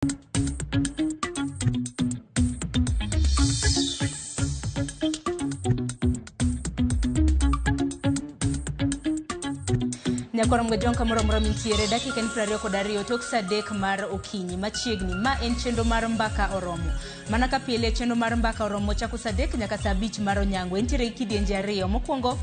Nyakoram gajonka moro mintiere dakika ni 22 tok sadek mar okinyi machiegni ma en chenro mar mbaka oromo. Mana ka pile chenro mar mbaka oromo chako sadek nyaka saa 5 mar onyango. Entiere kidienje ariyo. Mokwongo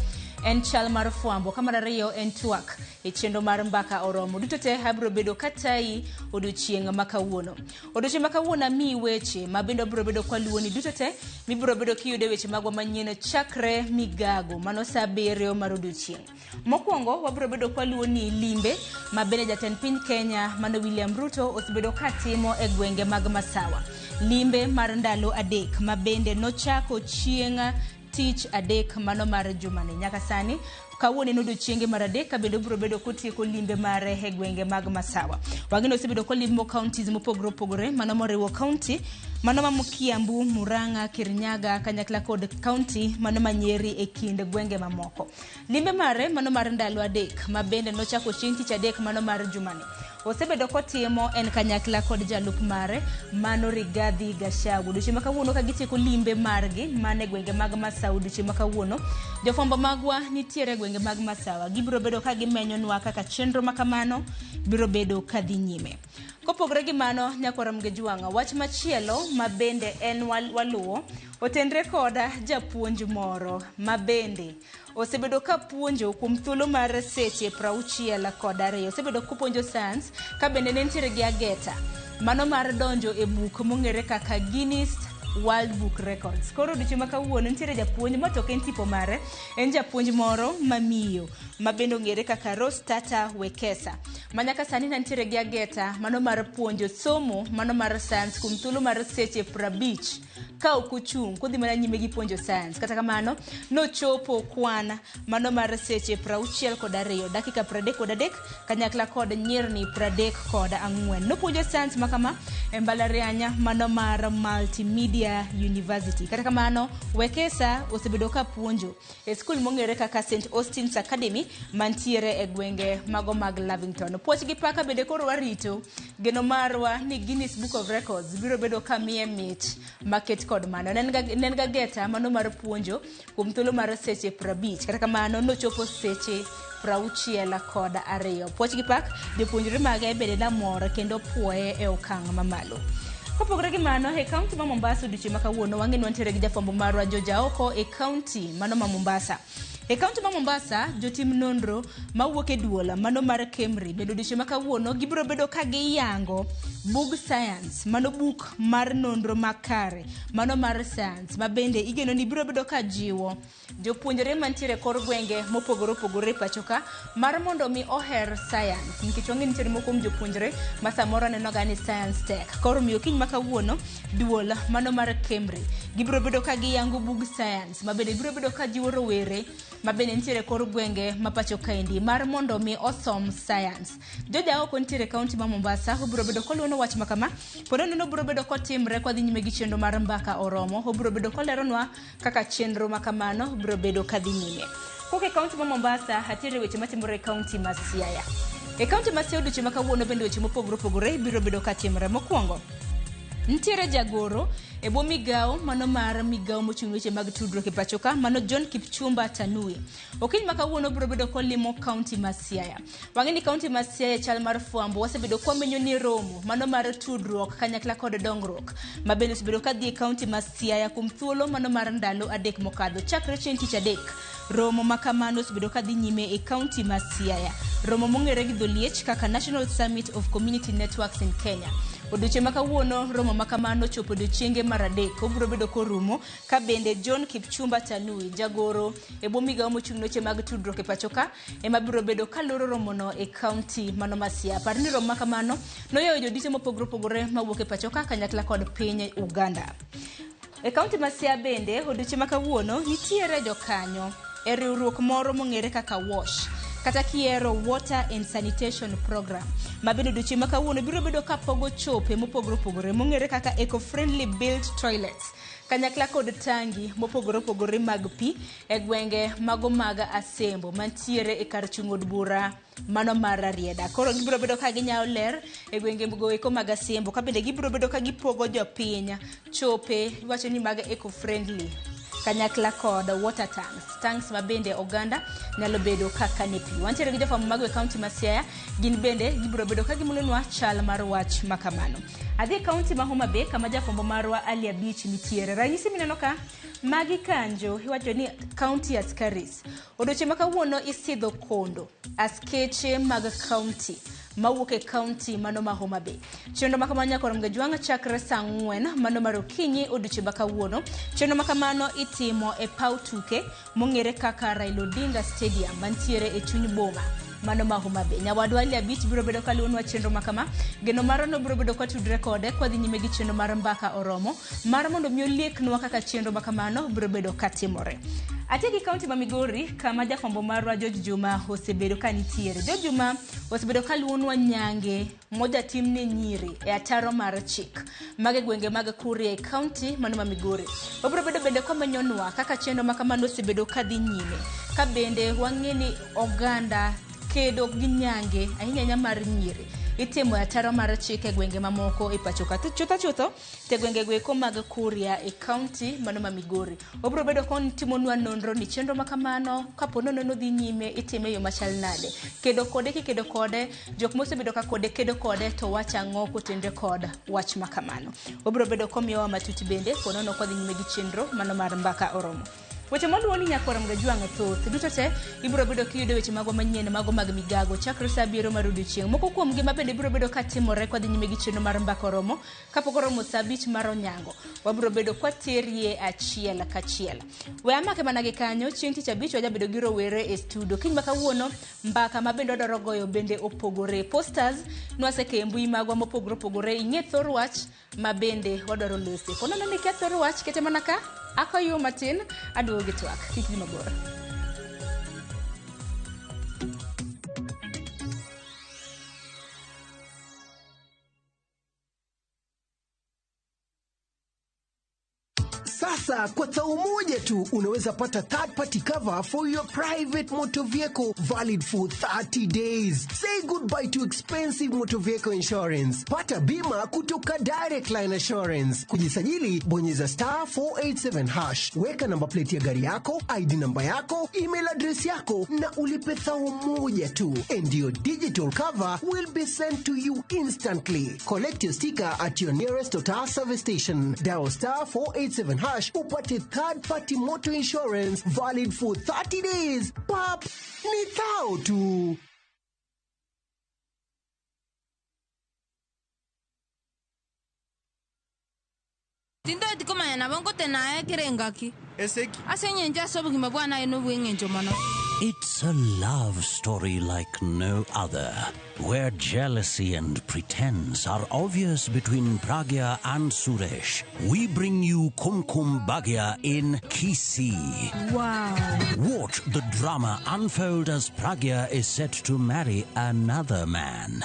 en chal mar fwambo, ka mar ariyo en twak e chenro mar mbaka oromo. Duto te abro bedo katai odiochieng' ma kawuono. Odiochieng' ma kawuono mi weche ma bendo abro bedo kwa luoni duto te mibro bedo kiyude weche magwa manyien chakre migago mano saa 7 mar odiochieng'. Mokwongo wabro bedo kwa luoni limbe ma bende jatend piny Kenya mano William Ruto osebedo katimo e gwenge mag Masawa. Limbe mar ndalo adek ma bende nochako chieng' tich adek mano mar jumane. Nyaka sani kawuono en odiochienge mar adek ka bende bro bedo kotieko limbe mare e gwenge mag Masawa. Wageno osebedo kolimo counties mopogore opogore mano moriwo county mano ma Kiambu, Murang'a, Kirinyaga, kanyakla kod county mano Nyeri e kind gwenge mamoko. Limbe mare mano mar ndalo adek ma bende nochako chieng' tich adek mano mar jumane. Osebedo kotimo en kanyakla kod jalup mare mano Rigathi Gachagua. Odiochieng' ma kawuono ka gitieko limbe margi mane gwenge mag Masawa. Odiochieng' ma kawuono jofwambo magwa nitiere gwenge mag Masawa. Gibro bedo ka gimenyonwa kaka chenro makamano biro bedo kadhi nyime. Kopogore gi mano nyakoram gejuanga wach machielo ma bende en waluo otendre koda japuonj moro ma bende osebedo ka puonjo kuom thuolo mar seche 62. Osebedo kupuonjo science ka bende nentiere gi ageta mano mar donjo e buk mong'ere kaka Guinness World Book Records. Koro odiochieng' ma kawuono nitiere japuonj ma tok en tipo mare en japuonj moro mamiyo ma bende ong'ere kaka Rostata Wekesa. Manyaka sani nitiere gi ageta mano mar puonjo somo mano mar science kuom thuolo mar seche 50 ka ok ochung' kodhi mana nyime gi puonjo science. Kata kamano nochopo kwan mano mar seche 62 dakika 33 kanyakla kod nyirni 34. Nopuonjo science makama e mbalariany mano mar Multimedia University. Kata kamano Wekesa osebedo ka puonjo e skul mong'ere kaka St. Austin's Academy mantiere e gwenge mago mag Lavington. Puoch gi paka bende koro warito geno marwa ni Guinness Book of Records biro bedo kamie mit market kod mano. Nen ga geta mano mar puonjo kuom thuolo mar seche 50. Kata kamano nochopo seche 62. Puoch gi pak jopuonjre mage bende namor kendo puoye e okang' mamalo. Kopogore gi mano e kaunti ma Mombasa odiochieng' ma kawuono wang'e nwantiere gi jafwambo marwa Joja Oko e kaunti mano ma Mombasa. E kaunti ma Mombasa jotim nonro mawuok e duola mano mar Kemri bedo odiochieng' ma kawuono gibro bedo ka giyango bug science mano buk mar nonro makare mano mar science ma bende igeno ni biro bedo ka jiwo jopuonjre mantiere kor gwenge mopogore opogore pachoka mar mondo mi oher science. Nikech wang'e nitiere moko kuom jopuonjre ma samoro neno ga ni science tech. Koro miyo kiny ma kawuono duola mano mar Kemri gibro bedo ka giyango bug science ma bende biro bedo ka jiwo rowere ma bende nitiere kor gwenge ma pacho kaendi mar mondo mi osom science. Joja Oko nitiere kaunti ma Mombasa obro bedo koluono wach makama pono neno bro bedo kotimre kwa dhi nyime gi chenro mar mbaka oromo. Obro bedo koleronwa kaka chenro makamano bro bedo kadhi nyime. Koke kaunti ma Mombasa hatiere weche matimore e kaunti ma Siaya. E kaunti ma Siaya odiochieng' ma kawuono bende weche mopogore opogore biro bedo katimre. Mokwongo nitiere jagoro e bo migao mano mar migao mochung' weche mag tudruok e pachoka mano John Kipchumba Tanui. Okiny ma kawuono biro bedo kolimo kaunti ma Siaya. Wang'e ni kaunti ma Siaya chal mar fwambo wasebedo kwamenyo ni romo mano mar tudruok kanyakla kod dongruok ma bende osebedo kadhi e kaunti ma Siaya kuom thuolo mano mar ndalo adek mokadho chakre chieng' tich adek. Romo makamano osebedo kadhi nyime e kaunti ma Siaya. Romo mong'ere gi dholiech kaka National Summit of Community Networks in Kenya. Odiochieng' ma kawuono romo makamano chopo odiochienge mar adek. Obro bedo korumo ka bende John Kipchumba Tanui jagoro e bo migao mochung' weche mag tudruok e pachoka ema biro bedo kaloro romono e kaunti mano ma Siaya. Par ni romo makamano noyawo jodite mopogore opogore mawuok e pachoka kanyakla kod piny Uganda. E kaunti ma Siaya bende odiochieng' ma kawuono nitiere jokanyo e riwruok moro mong'ere kaka WASH. kata kiero water and sanitation program. Mabende duchi makawuono biro bedo ka pogo chope mopogore mongere kaka eco-friendly built toilets. Kanyakla kod tangi mopogore mag pi e gwenge mago mag Asembo mantiere e kar chung'od bura mano mar Rieda. Koro gibiro bedo ka ginyawo ler e gwenge go eko mag Asembo, ka bende gibiro bedo ka gipogo jopiny chope iwacho ni mag eco-friendly kanyakla kod water tanks mabende oganda nyalo bedo kaka ne pi. Wantiere gi jofwambo mag county ma Siaya, gin bende gibiro bedo ka gimulonwa chal mar wach makamano. Adhi county ma Homa Bay kama jafwambo marwa Alia Beach nitiere. Ranyisi mineno ka magi kanjo iwacho ni county askaris. Odoche makawuono isidho kondo askeche mag county mawuok e county mano ma Homa Bay. Chenro makamano nyaka rom gajwang' chakre saa 4 mano mar okinyi odiochieng' makawuono. Chenro makamano itimo e paw tuke mong'ere kaka Raila Odinga Stadium mantiere e chuny boma mano ma Homa Bay. Nyawadwa Alia Beach biro bedo ka luonwa chenro makama. Geno maro no biro bedo ka tudre kode kwa dhi nyime gi chenro mar mbaka oromo mar mondo mi olieknwa kaka chenro makamano biro bedo ka timore. Ategi county ma Migori kama jafwambo marwa George Juma osebedo ka nitiere. George Juma osebedo ka luonwa nyange moja timne nyiri e ataro mar chik mage gwenge mag Kuria e county mano ma Migori. Obiro bedo bende komenyonwa kaka chenro makamano osebedo ka dhi nyime, ka bende wang'eni oganda kedo gi nyange ahinya mar nyiri itimo e ataro mar chik e gwenge mamoko e pacho ka. Chutho te gwenge gweko mag Kuria e county mano ma Migori. Obiro bedo kon timonwa nonro ni chenro makamano kapo nono dhi nyime itime yo machal nade. Kedo kode jok mosebedo ka kode kedo kode to wacha ng'o kotende kod wach makamano. Obiro bedo komiyowa matuti bende konono kwa dhi nyime gi chenro mano mar mbaka oromo. Weche maluwo ni nyakoram gajwang' thoth duto te ibiro bedo kiyudo weche mago manyien mago mag migago chakre saa 7 mar odiechieng'. Moko kuom gi mabende biro bedo ka timore kwa dhi nyime gi chenro mar mbaka oromo kapok oromo saa 5 mar onyango. Wabiro bedo kwa terie achiel kachiel. We amake mana gi kanyo chieng' tich abich wajabedo gi rowere e studio. Kiny makawuono mbaka mabende odoro goyo bende opogore. Posters nwaseke mbui magwa mopogore ing'e thor wach mabende wadoro lose. Kono nani kia thor wach kete manaka ako yo matin aduoge twak kik gi mabor. Sasa kwa tao moja tu unaweza pata third party cover for your private motor vehicle valid for 30 days. Say goodbye to expensive motor vehicle insurance. Pata bima kutoka Direct Line Assurance. Kujisajili bonyeza *487#. Weka namba plate ya gari yako, ID namba yako, email address yako na ulipe thao moja tu. And your digital cover will be sent to you instantly. Collect your sticker at your nearest Total service station. Dial *487# upate third party motor insurance valid for 30 days. Pap, ni thao tu. Tindo tikoma yana bango tena kirengaki. Eseki. Asenyenja sobu kimabwana eno wengenjo mano. It's a love story like no other, where jealousy and pretense are obvious between Pragya and Suresh. We bring you Kumkum Bhagya in Kisii. Wow. Watch the drama unfold as Pragya is set to marry another man.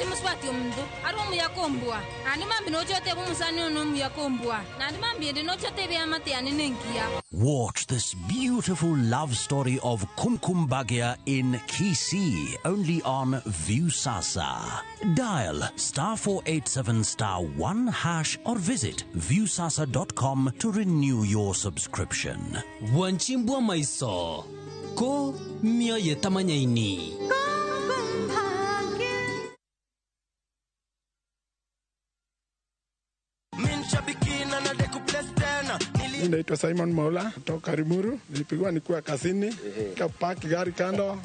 Muswati umdu arumu yakombwa ani mambi no chote bumusani no yakombwa nani mambi ende no chote be amate ani nenkia. Watch this beautiful love story of Kumkum Bhagya in Kisii only on Viusasa. Dial *487*1# or visit viusasa.com to renew your subscription. Wanchimbwa maiso ko mia yetamanyaini. Naitwa Simon Mola kutoka Rimuru. Nilipigwa nikuwa kazini, nikapaki gari kando.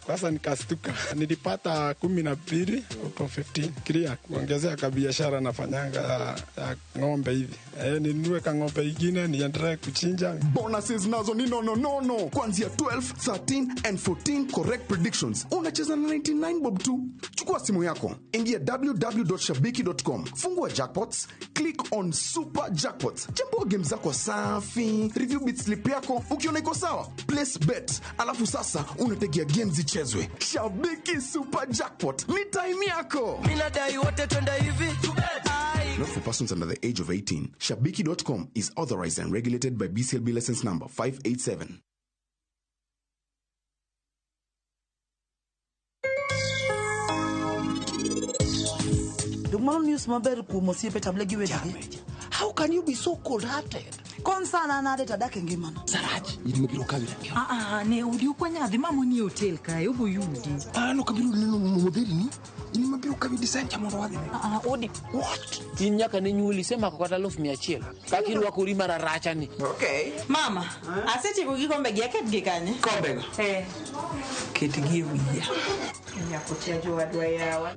Sasa nikastuka. Nilipata 12 huko 15 kiria kuongezea kabiashara nafanyanga ya ng'ombe hivi. Ninunue ng'ombe ingine niendelee kuchinja. Bonuses nazo ni no. Kuanzia 12, 13 and 14 correct predictions. Unacheza na 99 bob tu. Chukua simu yako, ingia www.shabiki.com. Fungua jackpots, click on Super Jackpots. Chambua game zako safi, review bit slip yako, ukiona iko sawa, place bet. Alafu sasa unategea game zichezwe. Shabiki Super Jackpot, ni time yako. Minadai wote twenda hivi. Not for persons under the age of 18. Shabiki.com is authorized and regulated by BCLB license number 587. How can you be so cold-hearted? Konsana na deta dake ngimana. Saraji, inimabiro kabila. Ne udi ukwanya adhi mamo ni hotel kae ubo yudi. No kabilo nino modeli ni. Inimabiro kabila design cha mondo wadhi. Udi. What? Inyaka ni nyuli sema kwa kata 1,100. Kakiri wako rima raracha ni. Okay. Mama, aseche ko gikombe gi aket gi kanye. Kombe go. Ket gi wiya. Ya kutia jo wadwa yawa.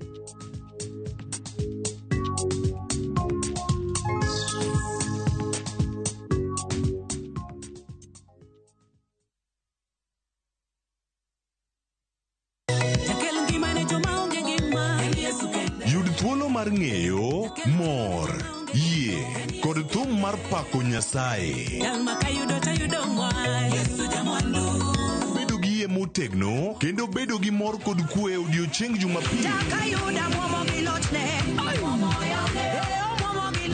Yud thuolo mar ng'eyo, mor, yie, kod thum mar pako Nyasaye. Bedo gi yie motegno, kendo bedo gi mor kod kwe odiochieng' Jumapil.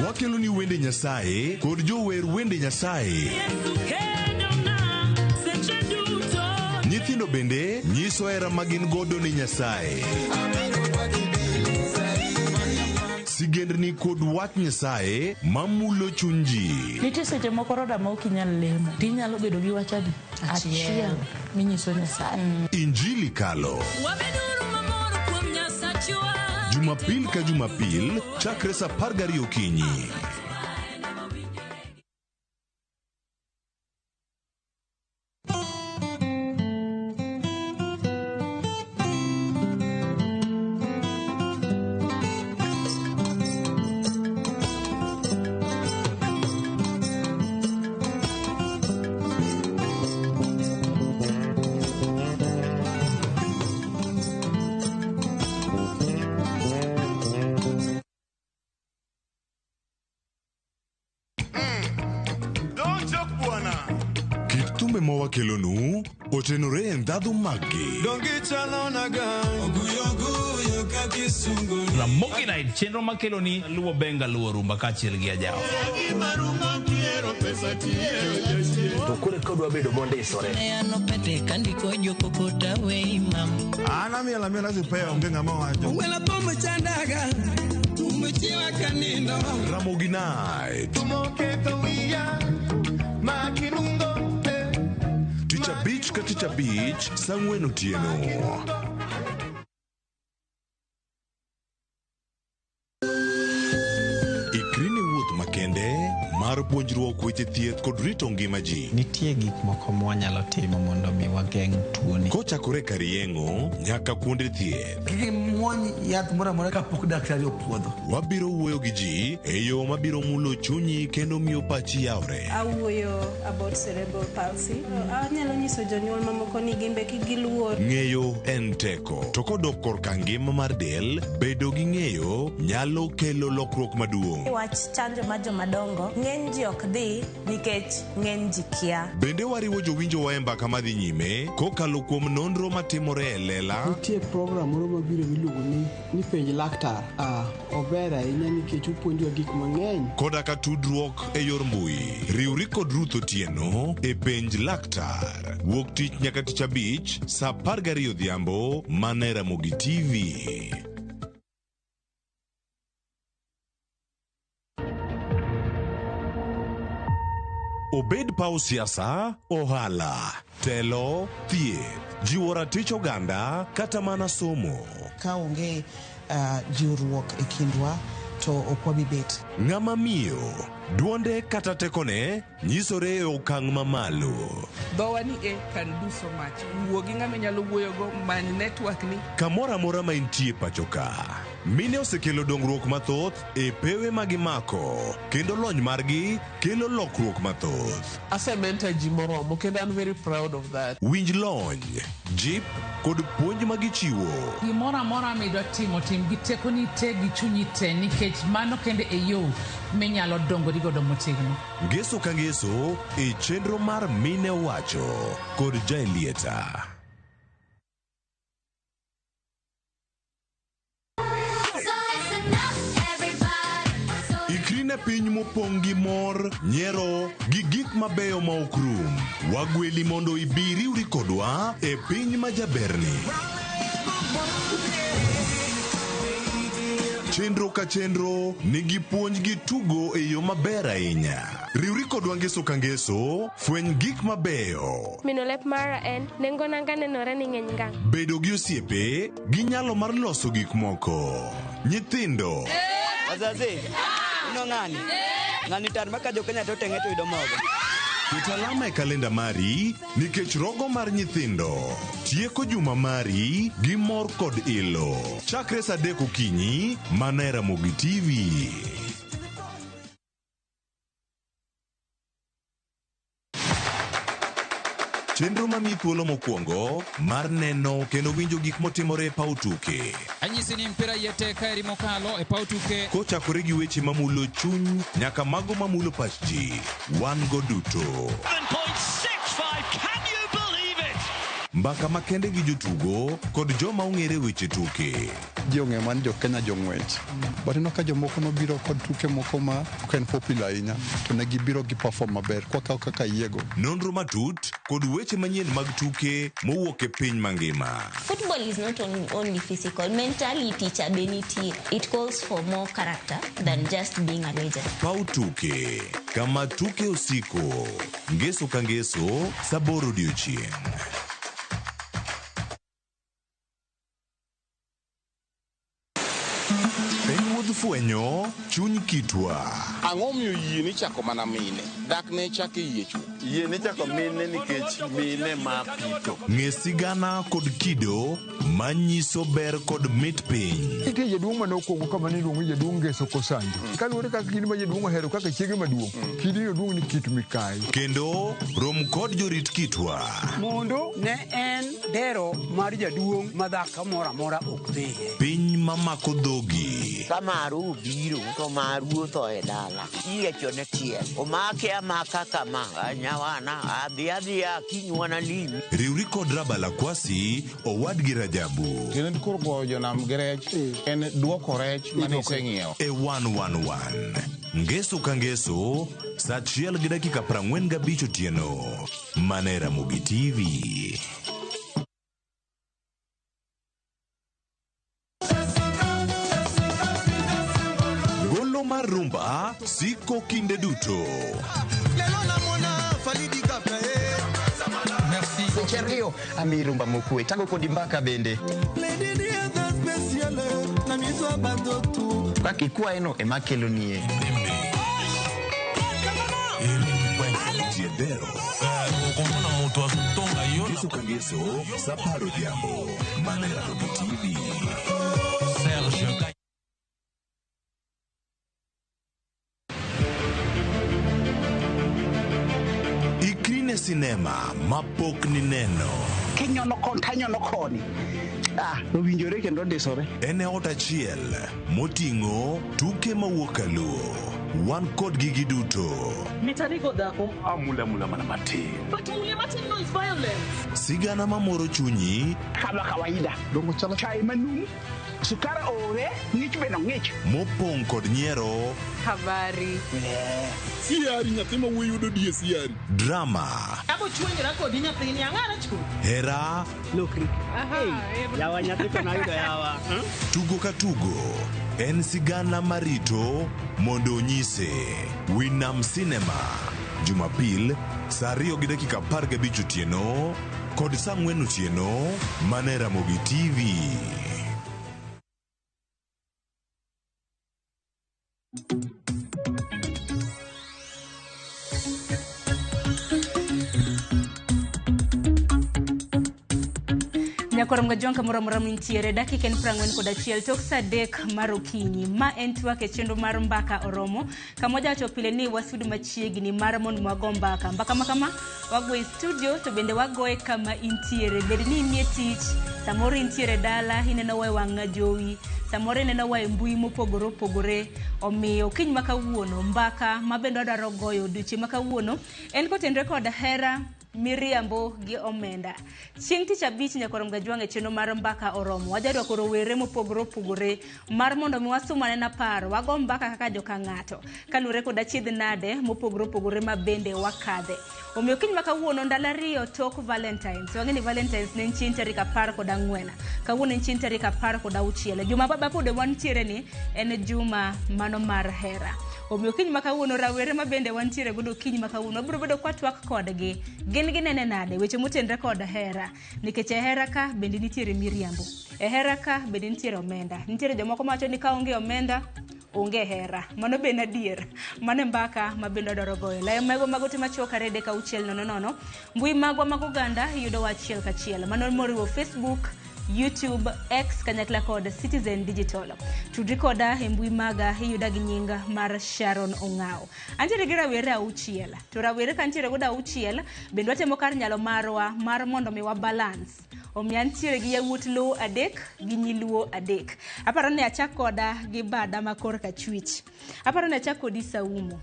Wakelo ni wende Nyasaye kod jower wende Nyasaye. Nyithindo bende nyiso hera magin godo ni Nyasaye. Sigendni kod wach Nyasaye mamulo chuny ji. Nitie seche moko roda ma ok inyal lemo. Tinyalo bedo gi wach adi? Achiel minyiso Nyasaye. Injili kalo. Jumapil ka Jumapil chakre saa 12 okinyi. Kelonu otenore ndadu magi. Ramogitvlive chenro makeloni luwo benga luwo rumba kachiel gi ajao. To kure kodwa bedo monde isore. Ano pete kandiko joko kota we imam. Ana miela zipea onge ngama wacho. Wela pomo chandaga. Tumuchiwa kanino. Ramogitvlive. Tumoketo wiya. Makinungo. Ticha Beach ka Ticha Beach sang'wen otieno. Ikrini wuoth makende mar puonjruok weche thieth kod rito ngima ji. Nitie gik moko mwanyalo timo mondo mi wageng' tuoni. Kochakore karieng'o nyaka kuonde thieth. Kiki mwony yath mora kapok daktari opuodho. Wabiro wuoyo gi ji e yo mabiro mulo chunyi kendo miyo pachi yawre. Awuoyo about cerebral palsy. Anyalo nyiso jonyuol mamoko ni gimbe kigiluor. Ng'eyo en teko. To kodok korka ngima mar del, bedo gi ng'eyo nyalo kelo lokruok maduong'. Wach chanjo ma jomadongo ng'eny ji ok dhi nikech ng'eny ji kia. Bende wariwo jowinjo wa e mbaka madhi nyime kokalo kuom nonro matimore e lela. Nitie program moro mabiro miluongo ni penj laktar. Ober ahinya nikech opuonjowa gik mang'eny. Koda ka tudruok e yor mbui. Riwri kod Ruth Otieno e penj laktar. Wuok tich nyaka Tich Abich saa 12 odhiambo mana e Ramogi TV. Obed paw siasa, ohala, telo, thieth, jiwo ratich oganda, kata mana somo. Ka onge jiwruok e kindwa to ok wabi bet. Ng'ama miyo, duonde kata tekone nyisore e okang' mamalo. Dhowa ni can do so much. Wuo gi ng'ama nyalo wuoyogo many network ni. Kamoro amora ma intie pacho ka. Mine osekelo dongruok mathoth e pewe magimako, kendo lony margi kelo lokruok mathoth. Asementa ji moromo kendo I'm very proud of that. Winj lony, jip kod puonj magichiwo. Gimoro amora midwa timo tim gi tekoni te gi chunyi te nikech mano kende e yo minyalo dongo godo motegno. Ngeso ka ngeso e chenro mar Mine Wacho kod Jaelieta. Ikrine piny mopong' gi mor, nyiero gi gik mabeyo ma ok rum. Wagweli mondo ibiri uri kodwa e piny majaberni. Chenro ka chenro nigi puonj gi tugo e yo maber ahinya. Riwri kodwa ngeso ka ngeso, fweny gik mabeyo. Mino lep mara en nengo nanga nenore ni ng'eny ngang'. Bedo gi osiepe gi nyalo mar loso gik moko. Nyithindo. Azazi, ino ng'ani? Ng'ani tar maka jo Kenya to teng'e to yudo mogo. Ket alama e kalenda mari nikech rogo mar nyithindo tieko juma mari gi mor kod ilo. Chakre saa 3 okinyi mana e Ramogi TV. Chenro mami thuolo mokwongo mar neno kendo winjo gik motimore e paw tuke. Anyisi ni mpira yeteka eri mokalo e paw tuke. Kochakore gi weche mamulo chuny nyaka mago mamulo pach ji. Wan go duto. 7.65, can you believe it? Mbaka makende gi jotugo kod joma ong'ere weche tuke. Ji ong'e man jo Kenya jong'wech. But ino ka jomoko nobiro kod tuke moko ma ok en popular ahinya to ne gibiro gi perform maber kwakaw kaka yiego. Nonro matut kod weche manyien mag tuke mowuok e piny mangima. Football is not only physical, mentally teacher beniti. It calls for more character than just being a legend. Pau tuke, kama tuke usiko, ngeso ka ngeso, saboro odiochieng'. Fwenyo chuny kitwa. Ang'o miyo yie ni chako mana mine? Dak ne chako yie chuo. Yie ni chako mine nikech mine ma pito. Ng'e sigana kod kido manyiso ber kod mit piny. Nitie jaduong' mane okwongo kama ne iluongo jaduong' Ngeso Kosando. Kaluwore kaka kidi ma jaduong' ohero kaka chiege maduong'. Kidi jaduong' ni Kit Mikayi. Kendo rom kod jorit kitwa. Mondo ne en dero mar jaduong' madhako moro amora ok dhiye. Piny mamako dhogi. Maru biro to maru otho e dala iyiecho ne tiel omake amaka kama nyawana adhiadhia kinywana limi. Riwri kod Rabala Kwasi owadgi Rajabu. Kendo kor go jonam grech en duoko rech mane iseng'iewo. E 111 ngeso ka ngeso saa 1:45 otieno mana e Ramogi TV. Mar rumba siko kinde duto. Seche ariyo ami rumba mokwe tango kodi mbaka bende. Kakikwa eno emakelo nie. Ngeso ka ngeso saparo diambo mana e Ramogi TV. Ikrine sinema mapok ni neno. Kinyono kon tanyono koni. Owinjore kendo ndisore. Ene ot achiel moting'o tuke mawuok aluo. Wan kod gigi duto. Mitanigo dhako. Mula mana matin. But mula matin no is violence. Sigana mamoro chunyi. Kama kawaida. Dongo chala chai manu. Sukara ore, ng'ich beno ng'ich. Mopong' kod nyiero. Habari. Siari nyathi ma wuoyi yudo die siari. Drama. Abo chuonyra kodi nyathini ang'ara chko. Hera. Lokri. Yawa nyathi to nayudo yawa. Tugo ka tugo. En sigana marito mondo onyise. Winam Cinema. Jumapil, saa 2:15 otieno kod saa 4 otieno mana e Ramogi TV. Nyakorom gajonka moro mintiere dakika en 41 tok saa 3 mar okinyi. Ma en twak e chenro mar mbaka oromo. Kamoja wacho pile ni wasudu machiegni mar mondo wago mbaka. Mbaka makama wago e studio to bende wago e kama intiere. Bed ni nie tich, samoro intiere dala, ineno wa wanga jowi, samoro ineno wa mbui mopogore opogore. Omiyo kiny makawuono mbaka mabendo daro goyo duche makawuono en kotenre kod hera miriambo gi omenda. Chieng' tich abich Nyakorom Gajwang' e chenro mar mbaka oromo. Wajadwa koro were mopogore opogore mar mondo mi wasumane na paro wago mbaka kaka joka ng'ato kalure kod achiedh nade mopogore opogore mabende wakadhe. Omiyo kiny makawuono ndalo 2 tok Valentines. Wang'eni Valentines ne chieng' tarik 14. Kawuono en chieng' tarik 16. Juma baba pod wantiere ni en juma mano mar hera. Omiyo kiny makawuono rawere mabende wantiere godo kiny makawuono biro bedo kwatwak kodgi. Gin ginene nade weche motenre kod hera, nikech hera ka bende nitiere miriambo, hera ka bende nitiere omenda. Nitiere jomoko macho ni ka onge omenda onge hera, mano bende adier. Mane mbaka mabende doro goyo la mago magote machoka rede ka uchiel nono. Mbui magwa mag Uganda yudo wachiel kachiel, mano moriwo Facebook, YouTube, X kanyakla kod Citizen Digital. Tudri koda e mbui maga iyuda gi nyinga mar Sharon Ongao. Antiere gi rawere auchiel. To rawere kantiere goda auchiel bende watemo kar nyalo marwa mar mondo mi wa balance. Omiyo antiere gi yawuot luo 3 gi nyiluo 3. Aparo ni achak koda gi bada makor ka chwich. Aparo ni achak kodi Saumu.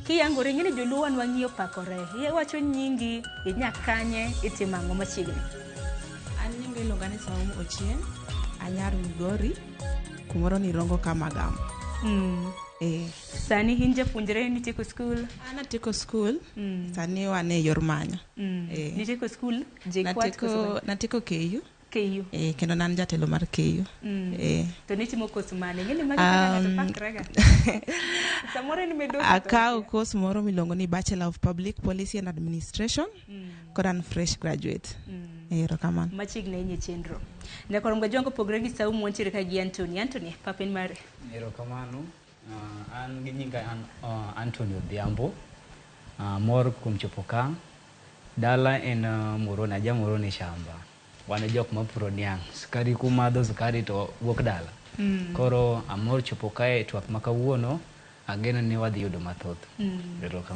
Kiyangore ngene joluo wan wang'iyo pakore. Iwacho nyingi inyakanye itimango machiegni. Nyinga iluonga ni Saumu Ochieng, anyar Migori, kumoro ni Rongo Kamagam. Sani in japuonjre nitieko skul? An atieko skul, sani wan e yor manyo. Nitieko skul? Natieko KU. KU. Kendo nan jatelo mar KU. To nitimo kos mane? Ngeni magi kaka ngato pakrega. Samoro ni medo. Akaw kos moro miluongo ni Bachelor of Public Policy and Administration. Kodan fresh graduate. Erokamano. Machiegni enye chenro. Nyakorom Gajwang' pogre gi Saumu wantiere ka gi Anthony papen mare. Erokamano. An gi nyinga Anthony Odhiambo. Mor kuom chopo ka. Dala en Moroni, Moroni shamba. Wan jok mapuro niang'. Sukari kumadho sukari to wuok dala. Koro amor chopo kae twak makawuono. Ageno ni wadhi yudo mathoth.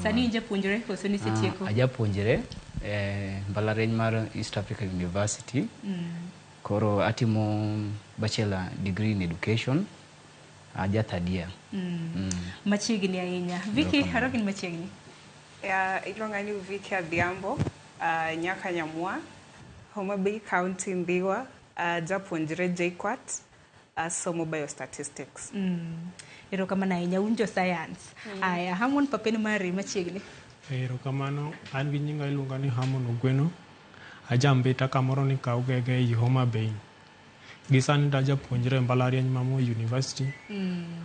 Sani japuonjre koso ni setieko? Ajapuonjre mbalariany mar East Africa University. Koro atimo bachelor degree in education. Ajathadia. Machiegni ahinya. Vicky harogin machiegni. Iluonga ni Vicky Adhiambo, nyaka Nyamwa, Homa Bay County Ndiwa, japuonjre JKUAT, somo biostatistics. Erokamano ahinya unjo science. Aya, Hamon papen mari machiegni. Erokamano, an gi nyinga iluonga ni Hamon Ogweno, ajambeta kamoro ni Kaugege i Homa Bay. Gisani da japuonjre mbalariany ma Moi University.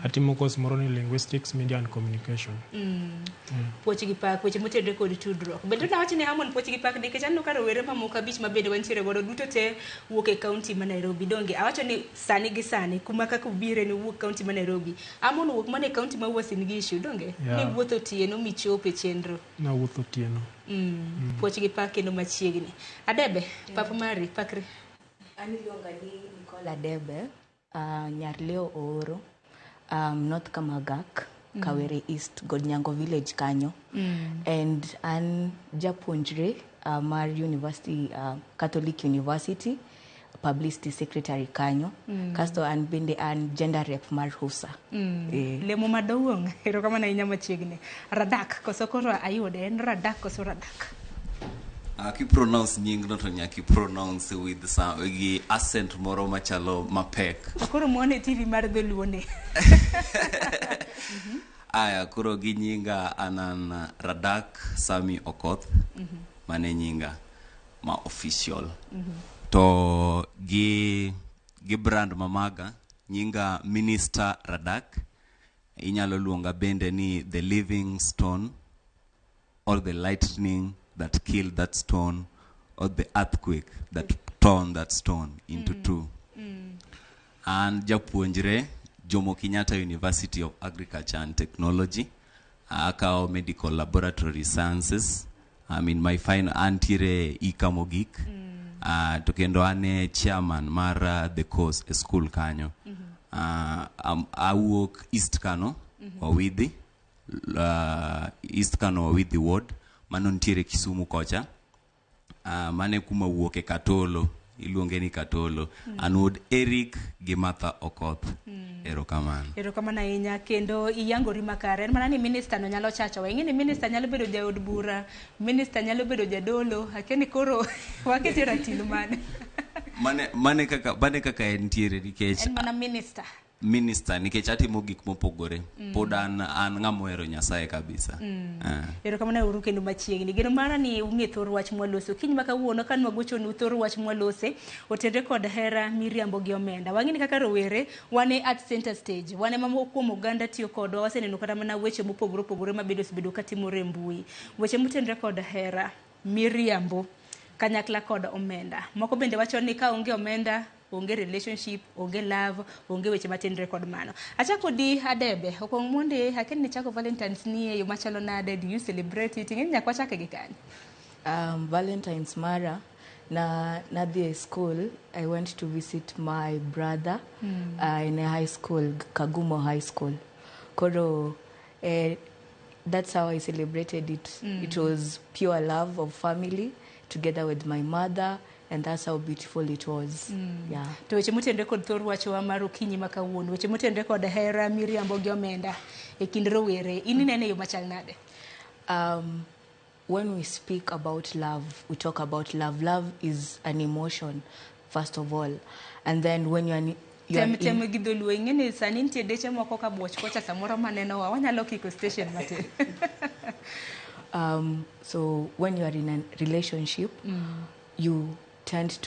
Atimo course moro ni Linguistics, Media and Communication. Poch gi pak, weche motenre kod tudruok. Bende nawacho ni Hamon poch gi pak nikech aneno ka rowere mamoko abich mabende wantiere godo duto te wuok e kaunti ma Nairobi. Donge awacho ni sani gi sani kuma kaka ubire ni wuok kaunti ma Nairobi. Hamon wuok mane kaunti ma Uasin Gishu donge? Ni wuotho tieno michopo e chenro. Na wuotho tieno. Poch gi pak kendo machiegni. Adebe, papa mari pakre. Ani luonga ni Nicola Debe, Nyarleo Oro, North Kamagak, Kawere East, Godnyango Village kanyo. And an japuonjre mar University, Catholic University, Publicity Secretary kanyo. Kasto an bende an gender rep mar Husa. Lemo maduong', erokamano ahinya machiegni. Radak, koso koro ayude, en Radak koso Radak. Ki pronounce nying no to nyaki pronounce with some accent moro machalo mapek. Koro muone TV mar dholuone. Aya koro gi nyinga anan Radak Sami Okoth mane nyinga ma official. To gi brand mamaga nyinga Minister Radak. Inyalo luonga bende ni The Living Stone or The Lightning that killed that stone, or the earthquake that torn that stone into two. And japuonjre Jomo Kenyatta University of Agriculture and Technology, Akao Medical Laboratory Sciences. I mean, my final antire Ikamogik, To kendo ane chairman mar the course e school kanyo. Awuok East Kano, Owidhi, East Kano Owidhi ward, mano ntiere Kisumu kocha. Mane kuma wuoke Katolo, iluonge ni Katolo. An wood Eric Gimatha Okoth. Erokamano. Erokamano ahinya kendo iyangori makare. En mana ni minister no nyalo chacho. Ing'e ni minister nyalo bedo jaod bura, minister nyalo bedo jadolo, akeni koro waketi ratilo mane. Mane kaka entiere nikech en mana minister nikech atimo gik mopogore. Pod an ng'amohero Nyasaye kabisa. Erokamano uru kendo machiegni. Geno mana ni ung'e thor wach mwaloso. Kiny ma kawuono ka nwagochonu thor wach mwalose otenre kod hera, miriambo gi omenda. Wang'eni kaka rowere wane at center stage. Wane mamo kuom oganda tiyo kodwa. Waseneno kata mana weche mopogore opogore mabedo katimore mbui. Weche motenre kod hera, miriambo kanyakla kod omenda. Moko bende wacho ni ka onge omenda, onge relationship, onge love, onge weche matenre kod mano. Achako di Adebe, okong' monde, haken ni chako Valentine's ni yo machalo nade, do you celebrate it? Ing'eni nyaka wachake gi kani? Valentine's mara, nadhi school, I went to visit my brother in a high school, Kagumo High School. Koro, that's how I celebrated it. It was pure love of family, together with my mother, and that's how beautiful it was. Yeah. To weche motendre kod thor wacho mar okinyi ma kawuono, weche motendre kod hera, miriambo gi omenda e kind rowere, in inene yo machal nade? When we speak about love, we talk about love. Love is an emotion, first of all. And then when you're tem gi dholuo, ing'eni sani nitie deche moko ka buoch kocha samoro maneno wa, wanyalo kiko station matin. So when you are in a relationship, you tend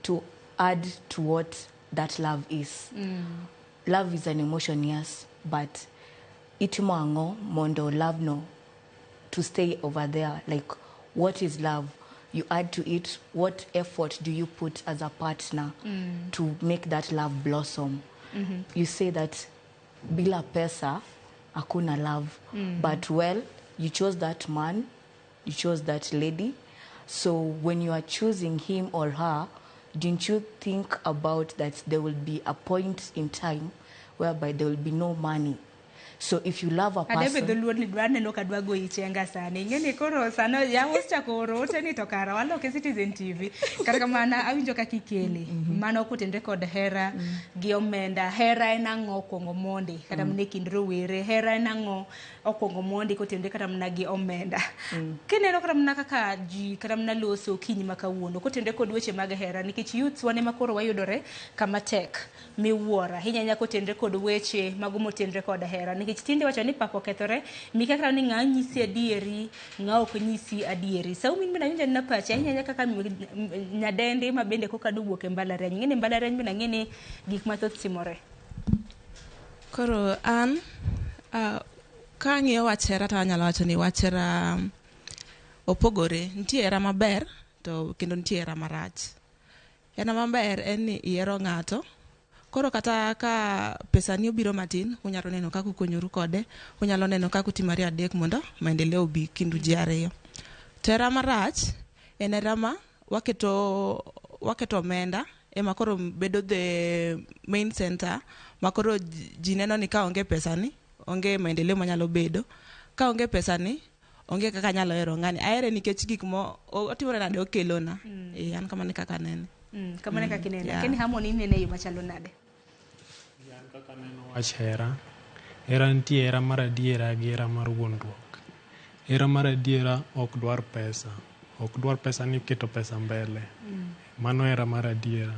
to add to what that love is. Love is an emotion, yes, but itimango mondo love no to stay over there. Like, what is love? You add to it. What effort do you put as a partner to make that love blossom? You say that bila pesa hakuna love, but well, you chose that man, you chose that lady. So when you are choosing him or her, didn't you think about that there will be a point in time whereby there will be no money? So if you love a person... Adebe dholuo ni dwane no kadwa go ichenga sana. Ing'eni koro sano ya chako orote ni to kara waloke Citizen TV. Kata kamana awinjo kaka ikele. Mano kotendre kod hera gi omenda. Hera en ang'o okwongo mondi kata mne kind rowere. Hera en ang'o okwongo mondi kotendre kata mna gi omenda. Kineno kata mna kaka ji kata mna loso okinyi ma kawuono kotendre kod weche mag hera nikech youths wane makoro wayudore kama tek miwuora. Hinya kotendre kod weche mago motendre kod hera nikech tinde wacho ni pako kethore mika kata ni ng'a nyisi adieri ng'a ok nyisi adieri. Sau min bina winja na pacha hinya kaka nyadende ma bende koka duwuok e mbalariany. Ng'eni mbalariany bina ng'eni gik mathoth timore. Koro an ka ng'iyo wach hera to anyalo wacho ni wach hera opogore. Nitie hera maber to kendo nitie hera marach. Hera maber en ni ihero ng'ato. Koro kata ka pesa ni obiro matin, unyalo neno kaka ukonyoru kode, unyalo neno kaka utimore adek mondo maendeleo obi kindu ji ariyo. To hera marach en hera ma waketo omenda ema koro bedo the main center ma koro ji neno ni ka onge pesa ni onge maendeleo manyalo bedo. Ka onge pesa ni onge kaka nyalo hero ng'ani. Ahere nikech gik mo otimore nade okelona. An kamane kaka nene. Kamane kaka nene. Keni Harmony nene yo machalo nade? Kaka neno wach hera, hera nitie hera mar adiera gi hera mar wuondruok. Hera mar adiera ok dwar pesa ni keto pesa mbele. Mano hera mar adiera.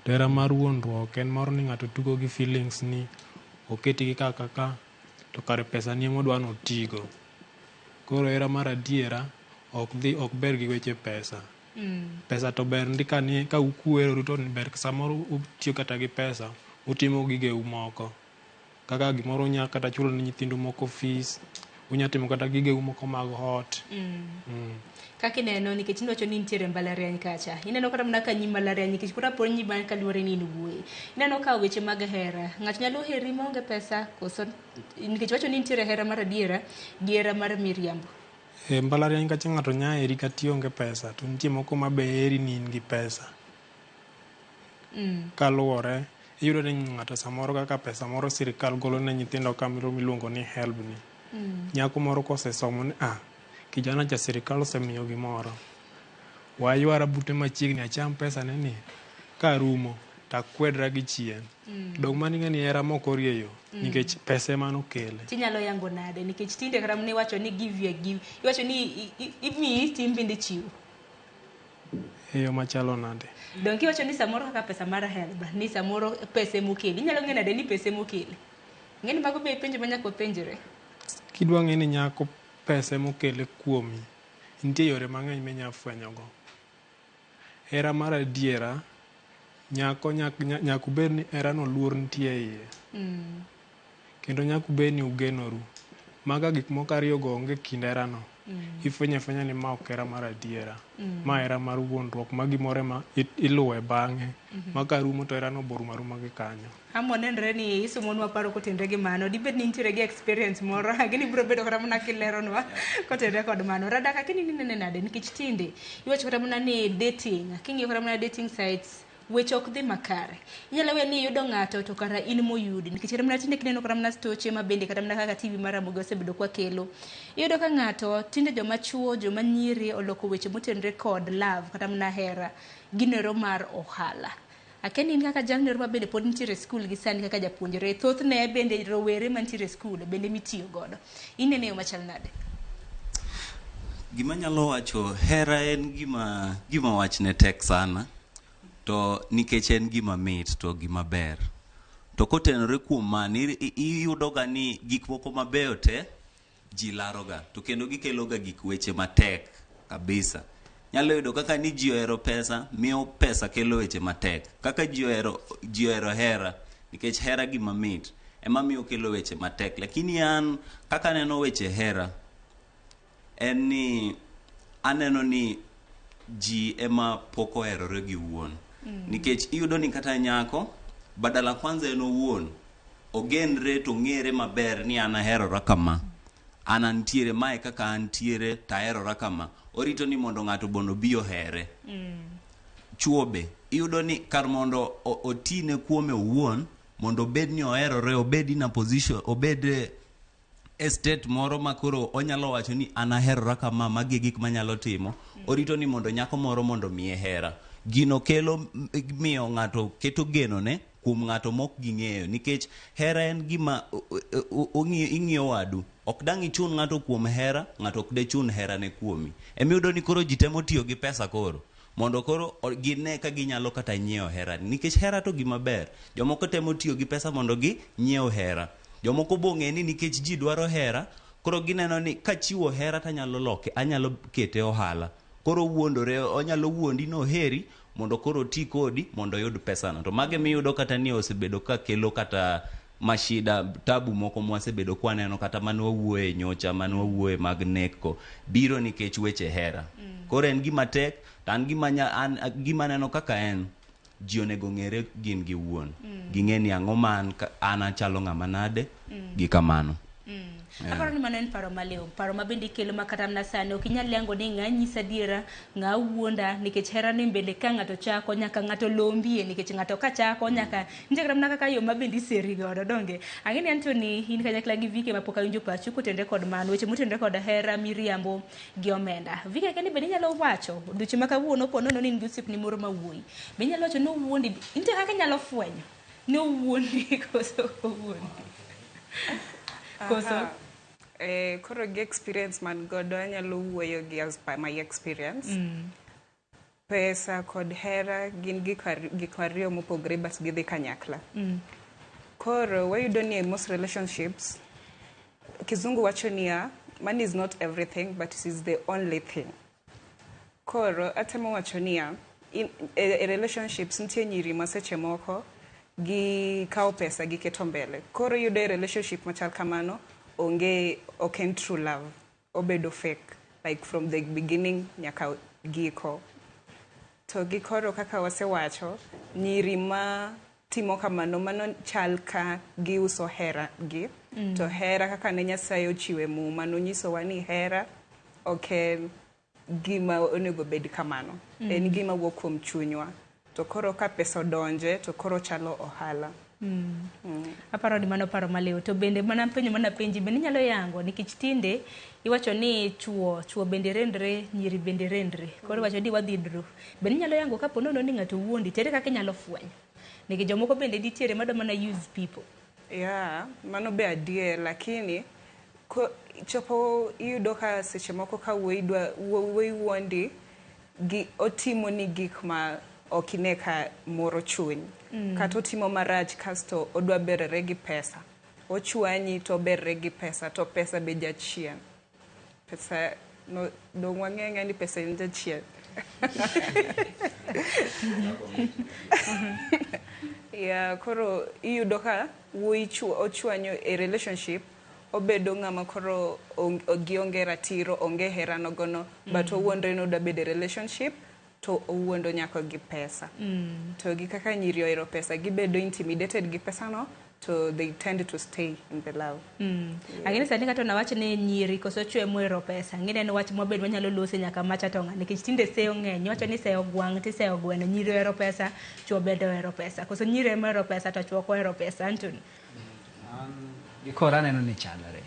To hera mar wuondruok en moro ni ng'ato tugo gi feelings ni oketi gi kaka to kare pesa ni modwa no tigo. Koro hera mar adiera ok ber gi weche pesa. Pesa to ber ndika ni ka ukuero to ber samoro utiyo kata gi pesa utimo gige moko kaka gimoro nya kata chulo ne nyithindo moko fees, unya timo kata gige moko mag hot. Kaka ineno nikech inwacho ni nitiere mbalariany kacha. Ineno kata mna ka nyi mbalariany nikech kura pon nyi ban kaluore ni inubuoye. Ineno ka weche mag hera. Ng'ato nyalo heri maonge pesa koso nikech wacho ni nitiere hera mar adiera gi hera mar miriambo. E mbalariany kacha ng'ato nya eri kationge pesa to nitie moko maberi ni in gi pesa. Kaluwore iyudo ni ng'ato samoro kaka pesa moro sirikal golo ne nyithindo kamiro miluongo ni help ni. Nyako moro kosesomo ni kijana cha sirikal osemiyo gimoro. Waywara bute machiegni acham pesa neni ka rumo takwedra gi chien. Dong maning'e ni hera moko rieyo nikech pesa ema nokele. Tinyalo yango nade nikech tinde kata mne wacho ni give you a give. Iwacho ni imi timbindi chiwo. Eyo machalo nade. Donki wacho ni samoro kaka pesa mar help ni samoro pesa mokele. Inyalo ng'e nade ni pesa mokele. Ng'eni mago be penjo manyako penjore. Kidwa ng'e ni nyako pesa mokele kuomi. Nitie yore mang'eny minya fwenyogo. Hera mar adiera nyako nyaku ber ni hera no luor nitie iye. Kendo nyaku ber ni ugenoru. Maga gik moko ariyo go onge kind hera no. Ifwenya ni ma ok hera mar adiera. Ma hera mar wuondruok ma gimore ma iluwe bang'e. Maka rumo to hera no boruma gi kanyo. Amo nenre ni isomonwa paro kotenre gi mano. Dibed ni nitiere gi experience moro. Gini biro bedo kata mana kileronwa kotenre kod mano. Radaka kini nene nade nikech tinde. Iwacho kata mana ni dating. King'iyo kata mana dating sites. Weche ok dhi makare. Inyalo we ni yudo ng'ato to kara in moyudi. Nikech kata mana tinde kineno kata mana stoche ma bende kata mana kaka TV mar Ramogi osebedo kwa kelo. Iyudo ka ng'ato tinde joma chuo joma nyiri oloko weche motenre kod love kata mana hera. Ginero mar ohala. Akeni in kaka jalnero ma bende pod nitiere skul gi sani kaka japuonjre. Thothne bende rowere mantiere skul bende mitiyo godo. Inene yo machal nade? Gima nyalo wacho hera en gima wachne tek sana. To nikech en gima mit to gima ber. To kotenore kuom mani iyudo ga ni gik moko mabeyo te ji laroga. To kendo gikelo ga gik weche matek kabisa. Nyalo yudo kaka ni ji ohero pesa, miyo pesa kelo weche matek. Kaka ji ohero hera, nikech hera gima mit, ema miyo kelo weche matek. Lakini an kaka neno weche hera, en ni aneno ni ji ema poko herore gi wuon. Nikech iyudo ni kata nyako badala kwanza en owuon ogenre to ng'ere maber ni an aherora kama, an antiere mae kaka antiere taherora kama, orito ni mondo ng'ato bono bi ohere. Chuobe iyudo ni kar mondo otine kuome owuon mondo obed ni oherore, obed in a position, obed estate moro makoro onyalo wacho ni an aherora kama, magi gik manyalo timo, orito ni mondo nyako moro mondo miye hera. Gino kelo miyo ng'ato keto geno ne kuom ng'ato mok ging'eyo, nikech hera en gima ing'iyo wadu. Ok dang' ichun ng'ato kuom hera, ng'ato ok de chun hera ne kuomi. Emiyudo ni koro ji temo tiyo gi pesa koro mondo koro gine ka ginyalo kata nyiewo hera, nikech hera to gima ber. Jomoko temo tiyo gi pesa mondo gi nyiewo hera. Jomoko bong'e ni nikech ji dwaro hera, koro gineno ni kachiwo hera tanyalo loke, anyalo kete ohala. Koro wuondore, onyalo wuondi no heri mondo koro ti kodi mondo yud pesa no. To mage miyudo kata ni osebedo ka kelo kata mashida tabu moko mwasebedo kwa neno kata manwawuoye nyocha, manwawuoye mag neko biro nikech weche hera. Koro en gima tek, tan gima neno kaka en ji onego ng'ere gin gi wuon. Ging'e ni ang'o man an achalo ng'ama nade gi kamano. Aparo ni mano en paro maleo, paro mabende kelo makata mna sani ok inyal yango ni ng'a nyisa diera, ng'a wuonda, nikech hera ni bende ka ng'ato chako nyaka ng'ato lombie, nikech ng'ato ka chako nyaka nitie kata mna kaka yo mabende iseri godo donge. Ang'eni Anthony in kanyakla gi Vike mapok awinjo pacho kotende kod mano, weche motende kod hera, miriambo gi omenda. Vike kende bende inyalo wacho duche ma kawuono po nono ni in gi osiepni moro mawuoyi. Be inyalo wacho no wuondi, nitie kaka inyalo fwenyo no wuondi koso wuondi. Koso koro gi experience man godo anyalo wuoyo gi as by my experience. Pesa kod hera gin gik ariyo mopogore but gidhi kanyakla. Koro wayudo ni most relationships kizungu wacho niya money is not everything but it is the only thing. Koro atemo wacho niya in relationships nitie nyiri maseche moko gi kao pesa gi keto mbele. Koro yudo relationship machal kamano ok en true love, obedo fake, like from the beginning nyaka giko. To gikoro kaka wasewacho, nyiri ma timo kamano mano chal ka giuso hera gi. To hera kaka ne Nyasaye ochiwe muma, nonyisowa ni hera ok gima onego bed kamano. En gima wuok kuom chunywa. To koro ka pesa donje to koro chalo ohala. Aparo ni mano paro maliw to bende mana penji bende nyalo yango nikech tinde iwacho ni chuo bende rendre, nyiri bende rendre. Koro iwacho ni wadhi dro. Bende nyalo yango kapo nono ni ng'ato wuondi tere kaka inyalo fwenyo. Nikech jomoko bende nitiere madwa mana use people. Yeah, mano be adie lakini chopo iyudo ka seche moko ka wuoyi wuondi otimo ni gik ma okine ka moro chuny. Kata otimo marach kasto odwa berere gi pesa. Ochwanyi to berere gi pesa to pesa be jachien. Pesa no dong wang'eng'e ni pesa en jachien. Yeah, koro iyudo ka wuoyi ochwanyo e relationship obedo ng'ama koro gionge ratiro, onge hera nogono, but owuondre ni odwa bedo e relationship to owuondo nyako gi pesa. To gi kaka nyiri ohero pesa, gibedo intimidated gi pesa no, to they tend to stay in the love. Ang'eni sani kata nawach ni nyiri koso chwe mohero pesa. Ng'eni en wach mobed manyalo lose nyaka macha tonga nikech tinde seyo ng'eny. Wacho ni seyo gwang' ti seyo gweno, nyiri ohero pesa, chwo bende ohero pesa. Koso nyiri ema ohero pesa to chwo ok ohero pesa. Antony. Gikora neno ni chalore.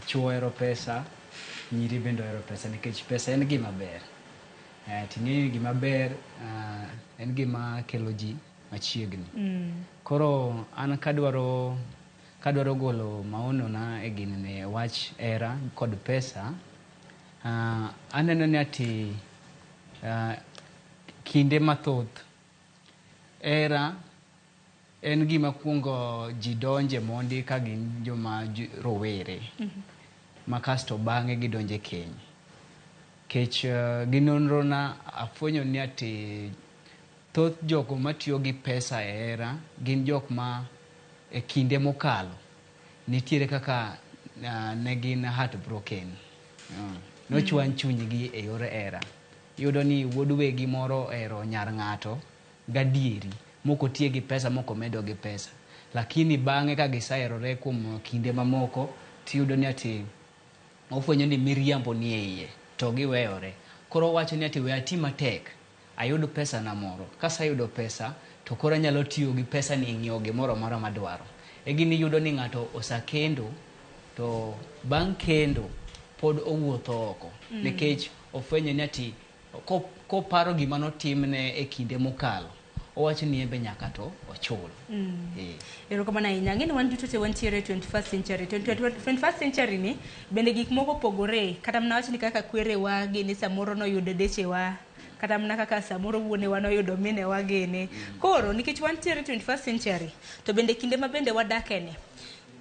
Chwo ohero pesa, nyiri bende ohero pesa nikech pesa en gima ber. Ting'eyo gima ber en gima kelo ji machiegni. Koro an kadwaro golo maono na e gine wach hera kod pesa, aneno ni ati kinde mathoth hera en gima kuongo ji donje mondi ka gin joma rowere. Ma kasto bang'e gidonje keny. Kech ginonro na afwenyo ni ati thoth jogo matiyo gi pesa e hera gin jok ma e kinde mokalo nitiere kaka ne gin heartbroken. Nochwany chunygi e yor hera. Yudo ni wuod wegi moro ohero nyar ng'ato gadieri moko tiye gi pesa moko medo gi pesa. Lakini bang'e ka gisaherore kuom kinde mamoko tiyudo ni ati ofwenyo ni miriambo ni e iye to giweyore. Koro wacho ni ati we ati matek ayudo pesa na moro. Kasayudo pesa to koro anyalo tiyo gi pesa ni ng'iewo gimoro amora madwaro. E gini yudo ni ng'ato osakendo to bang' kendo pod owuotho oko. Nikech ofwenyo ni ati koparo gima notimne e kinde mokalo owacho ni ebe nyaka to ochul. Erokamano ahinya. Ng'eni wan duto te wantiere 21st century. 21st century ni bende gik moko pogore. Kata mna wacho ni kaka kwerewa gini samoro noyudo dechewa. Kata mna kaka samoro wuonewa noyudo minewa gini. Koro nikech wantiere 21st century to bende kinde ma bende wadakene.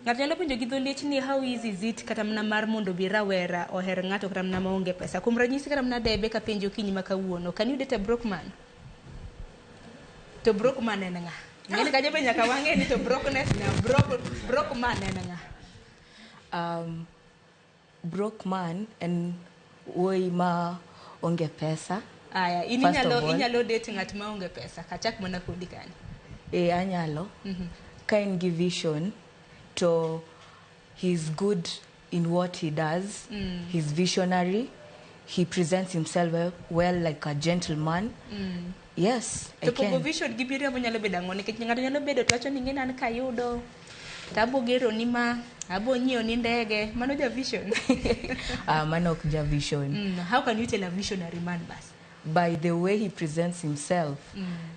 Ng'ato nyalo penjo gi dholich ni how easy is it kata mna mar mondo bi rawera oher ng'ato kata mna maonge pesa. Kuom ranyisi kata mna debe ka penjo kinyi ma kawuono. Can you date a broke man? To broke man en ng'a? Ng'eni ka jobe nyaka wang'e ni to brokenness na broke man en ng'a? Broke man en wuoyi ma onge pesa. Aya, inyalo date ng'at ma onge pesa. Kachak mana kodi kani. Anyalo. Ka en gi vision to he's good in what he does. He's visionary. He presents himself well like a gentleman. Yes, I can. To pogo vision gi biro nyalo bedo ang'o nikech ng'ato nyalo bedo to wacho ni ng'eni an kayudo tabo gero ni ma abo nyiewo ni ndege mano ja vision. Mano ok ja vision. How can you tell a visionary man bas? By the way he presents himself,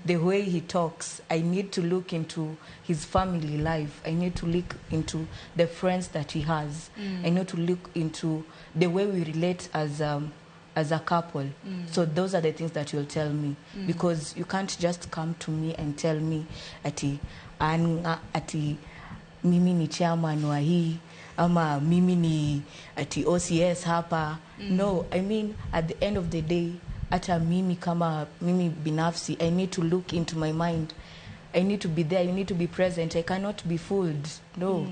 the way he talks. I need to look into his family life. I need to look into the friends that he has. I need to look into the way we relate as a couple. So those are the things that you'll tell me. Because you can't just come to me and tell me ati mimi ni chairman wa hii ama mimi ni ati OCS hapa. No, I mean at the end of the day ata mimi kama mimi binafsi, I need to look into my mind. I need to be there, you need to be present. I cannot be fooled. No.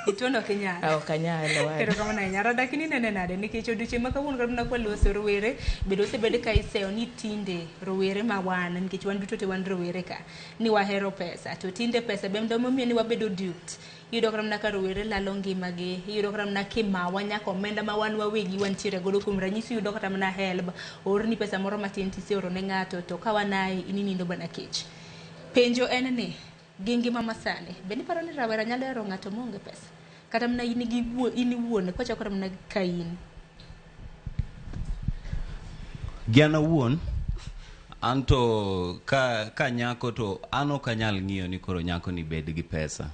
Ituono Kenya. Kanyalo. Pero kama na nyara dakini nene nade nikech odiochieng' ma kawuono kata kwa loso rowere bedo osebed ka iseo ni tinde rowere ma wan nikech wan duto te wan rowere ka ni wahero pesa to tinde pesa be ndo momiyo ni wabedo duped. Iyudo kata mana ka rowere lalo ngimagi, iyudo kata mana kimawa nyaka omenda ma wan wawegi wantiere godo kuom ranyisi iyudo kata mana helb orni pesa moro matin tiseoro ne ng'ato to ka wanae ininindo bana kech. Penjo en ni gi ngima masani be niparo ni rawera nyalo hero ng'ato maonge pesa kata mana in iwuon kwachakora mana ka in Giana wuon anto ka nyako to an ok anyal ng'iyo ni koro nyako ni bed gi pesa.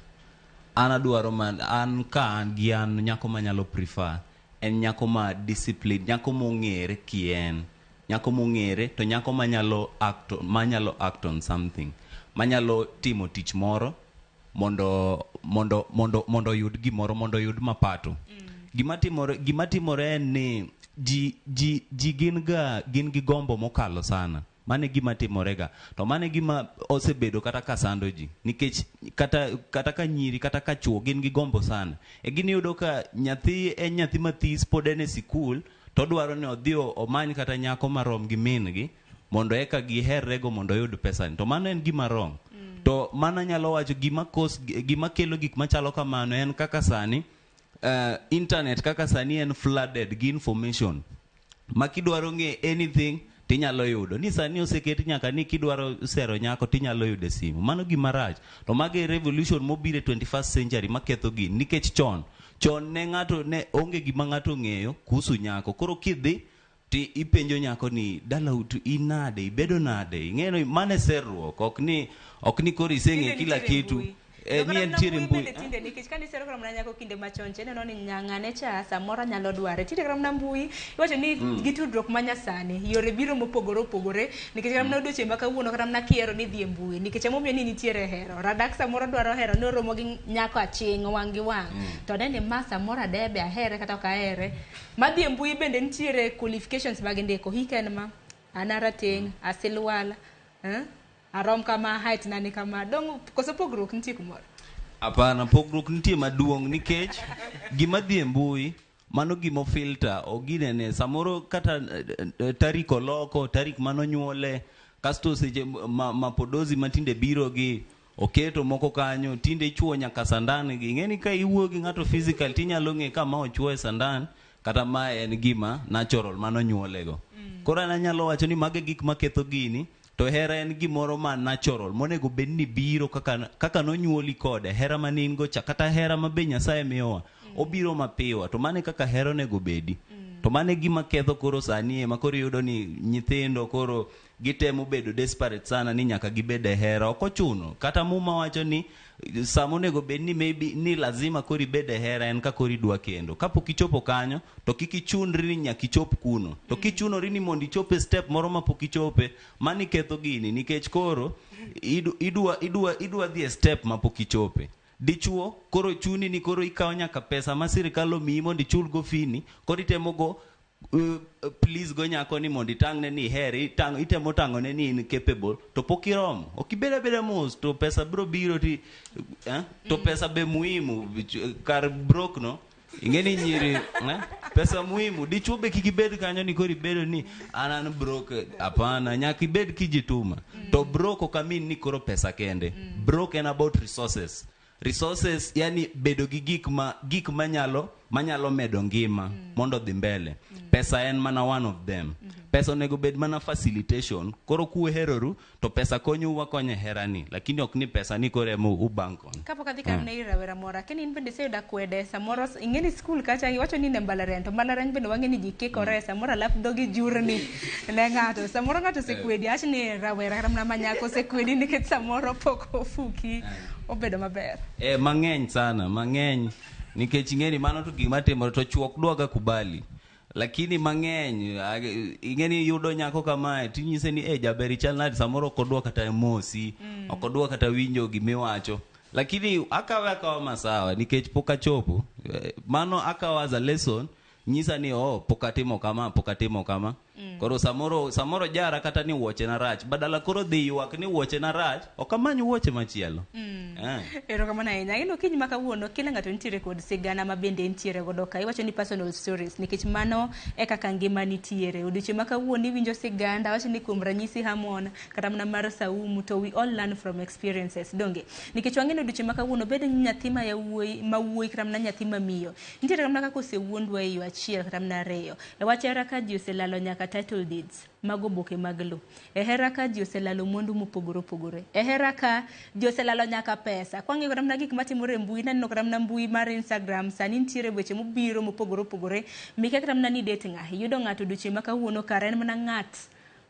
An adwaro man an ka an gi an nyako manyalo prefer en nyako ma discipline, nyako mong'ere kien, nyako mong'ere to nyako manyalo act on something, manyalo timo tich moro mondo yud gimoro, mondo yud mapato. Gima timore en ni ji gin gi gombo mokalo sana. Mane gima timorega to mane gima osebedo kata kasando ji nikech kata ka nyiri kata ka chuo gin gi gombo sana e gin yudo ka nyathi mathis pod en e sikul to dwaro ni odhi omany kata nyako marom gi min gi mondo eka giherrego mondo oyud pesa to mano en gima wrong. To mana nyalo wacho gima kelo gik machalo kamano en kaka sani internet kaka sani en flooded gi information makidwaro ng'e anything tinyalo yudo ni sani oseket nyaka ni kidwaro sero nyako tinyalo yudo simu. Mano gima rach. To mage revolution mobire 21st century maketho gini nikech chon ne ng'ato ne onge gima ng'ato ng'eyo kuhusu nyako. Koro kidhi ti ipenjo nyako ni dala utu inade ibedo nade ing'eno mane serruok ok ni koro iseng'e kila kitu. Mi en tiere mbui tinde nikech kani sero kama na nyako kinde machon chene no ni nyang'ane cha samora nyalo dware tinde kama na mbui iwacho ni gitudruok manyasani yore biro mopogore nikech kama na odiochieng' ma kawuono kata na kiero ni dhi mbui nikech amomiyo ni nitiere hero radak samoro dwaro hero no romo gi nyako aching' wang' gi wang' to ne ni ma samora debe ahere kata ok ahere madhi mbui bende nitiere qualifications mag ndiko hiken ma anarateng' asilwala arom kama height nani kama dong koso pogruok nitie kumoro. Apana pogruok nitie maduong' nikech gima dhi mbui mano gimo filter oginene samoro kata tarik oloko tarik manonyuole kasto seche mapodozi matinde biro gi oketo moko kanyo tinde ichuo nyaka sandan gi ng'eni ka iwuo gi ng'ato physical tinyalo ng'e kama ochuo sandan kata ma en gima natural manonyuolego. Koro anyalo wacho ni mage gik maketho gini. To hera en gimoro ma natural monego bed ni biro kaka nonyuoli kode hera manin go cha kata hera mabe Nyasaye miyowa obiro mapiwa to mane kaka hera onego bedi. To mane gima ketho koro sani ema koro yudo ni nyithindo koro gitemo bedo desperate sana ni nyaka gibede hera ok ochuno kata muma wacho ni samo nego bed ni maybe ni lazima kori bede hera en ka kori dwa kendo kapok ichopo kanyo to kik ichunri ni nyaka ichop kuno to kichunori ni mondo ichope step moro mapok ichope mani ketho gini nikech koro idwa dhi step mapok ichope. Dichuo koro chuni ni koro ikawo nyaka pesa ma sirikal omiyi mondo ichul go fini koro itemo go please go nyako ni mondo itang'ne ni heri itemo tang'one ni in capable to pok iromo ok ibed abeda mos to pesa biro biro to pesa be muhimu kar brok no ing'eni nyiri pesa muhimu. Dichuo be kik ibed kanyo ni koro ibedo ni an brok apana nyaka ibed kijituma to brok ok amin ni koro pesa kende brok en about resources yani bedo gi gik manyalo medo ngima mondo dhi mbele. Pesa en mana one of them. Pesa onego bed mana facilitation koro kuheroru to pesa konyo wakonye herani lakini ok ni pesa ni koro emo ubankon kapok adhi kam ne rawera mora keni in bende seyuda kwede samoro ing'eni skul kacha iwacho ni ne mbalariany to mbalariany bende wang'e ni ji kikore samoro alaf dhogi jurni ne ng'ato samoro ng'ato sekwedi ach ni rawera kata mana manyako sekwedi nikech samoro pok ofuki obedo maber mang'eny sana mang'eny nikech ing'eni mano to gima timore to chuok dwaga kubali lakini mang'eny ing'eni yudo nyako kamae tinyise ni jaberi chal nadi samoro ok odwa kata mosi ok odwa kata winjo gimiwacho lakini akawa masawa nikech pok achopo mano akawa as a lesson nyisa ni pok atimo kama Koro samoro jara kata ni wuoche na rach. Badala koro dhi ywak ni wuoche na rach, ok amany wuoche machielo. Erokamano ahinya. Ino kiny ma kawuono kila ng'ato nitiere kod sigana ma bende nitiere godo ka. Iwacho ni personal stories nikech mano e kaka ngima nitiere. Odiochieng' ma kawuono iwinjo siganda, wacho ni kuom ranyisi Hamon kata mana mar Saumu, to we all learn from experiences. Donge nikech wang'e ni odiochieng' ma kawuono bed nyathi ma wuoyi kata mana nyathi ma miyo. Nitiere kata kaka osewuondwa e yo achiel kata mana ariyo. E wach hera ka ji oselalo nyaka title deeds mago boke mag lo. E hera ka ji oselalo mwandu mopogore opogore. E hera ka ji oselalo nyaka pesa. Kwang'e kata mana gik matimore e mbui, naneno kata mana mbui mar Instagram sani nitiere weche mobiro mopogore opogore. Mike kata mana ni det ng'a. Iyudo ng'ato odiochieng' ma kawuono kara en mana ng'at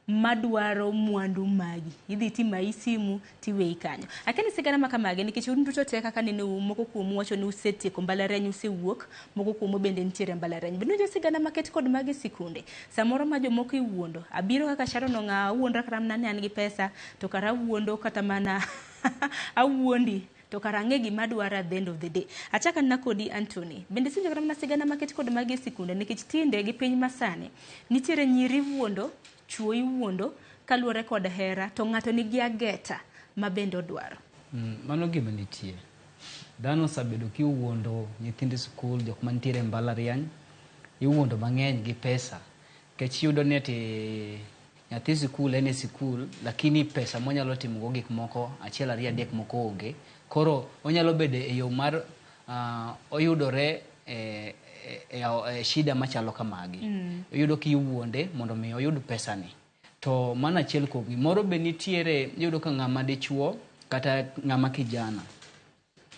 madwaro mwandu magi. Idhi timai simu tiwei kanyo. Akeni sigana ma kamage nikech un duto te kaka nene moko kuom wacho ni usetieko mbalariany usewuok, moko kuom bende nitiere mbalariany. Bende jo sigana maket kod magi sikunde. Samoro ma jomoko iwuondo. Abiro kaka Sharon ng'a wuondra kata mana ni an gi pesa to kara wuondo kata mana awuondi to kara ang'e gima dwaro at the end of the day. Achaka na kodi Anthony. Bende sinjo kata mana sigana maket kod magi sikunde nikech tinde gi piny masani nitiere nyiri wuondo, chuo iwuondo kaluwore kod hera to ng'ato nigi ageta ma bende odwaro. Mano gima nitie. Dhano sabedo kiwuondo nyithind skul, jok mantiere mbalariany, iwuondo mang'eny gi pesa. Kech yudo ni ati nyathi skul en e skul, lakini pesa monyalo timogo gik moko, achiel ariyo adek moko onge. Koro onyalo bedo e yo mar oyudore shida machalo kamagi. Oyudo kiwuonde mondo mi oyud pesa ni. To mana achiel kuom gimoro be nitiere, yudo ka ng'ama dichuo kata ng'ama kijana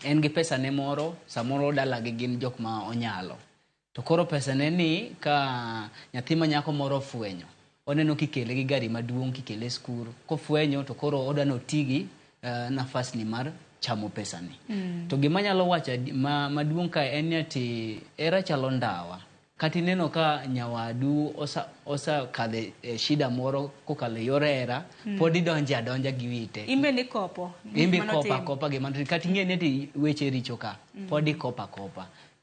en gi pesa ne moro, samoro dalagi gin jok ma onyalo. To koro pesa ne ni ka nyathi ma nyako moro fwenyo, oneno kikele gi gari maduong' kikele skul, kofwenyo to koro odano tigi nafas ni mar chamo pesa ni. To gima nyalo wacho maduong' ka en ni ati era chalo ndawa. Kati neno ka nyawadu osa kale shida moro kokale yore era, podi donja gi wite. Imbe ni kopo. Imbe kopa gima. Kati ng'e ni weche richo ka, podi kopa.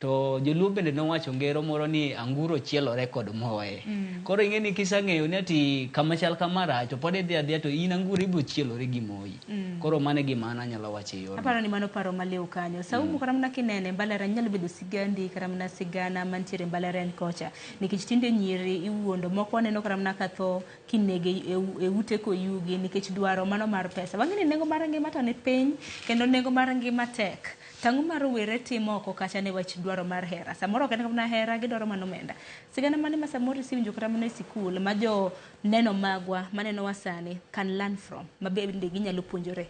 To joluo bende nowacho ngero moro ni anguro chielore kod moe. Koro ing'e ni kisang'eyo ni ati kama chal kamara to pod idhi adhiya to in anguro ibo chielore gi moi. Koro mane gima anyalo wacho e yor. Aparo ni mano paro maliw kanyo. Saumu kata mana kinene mbalariany nyalo bedo sigandi kata mana sigana mantiere mbalariany kocha. Nikech tinde nyiri iwuondo, moko aneno kata mana katho kinege e ute koyugi nikech dwaro mano mar pesa. Wang'e ni nengo mar ngima to ni piny kendo nengo mar ngima tek. Tang'o mar were timo oko kacha ne wach dwaro mar hera. Samoro kata kama hera gidwaro mano omenda. Sigana mane ma samoro isiwinjo kata mana e sikul ma jo neno magwa maneno wasani can learn from ma bende ginyalo puonjore.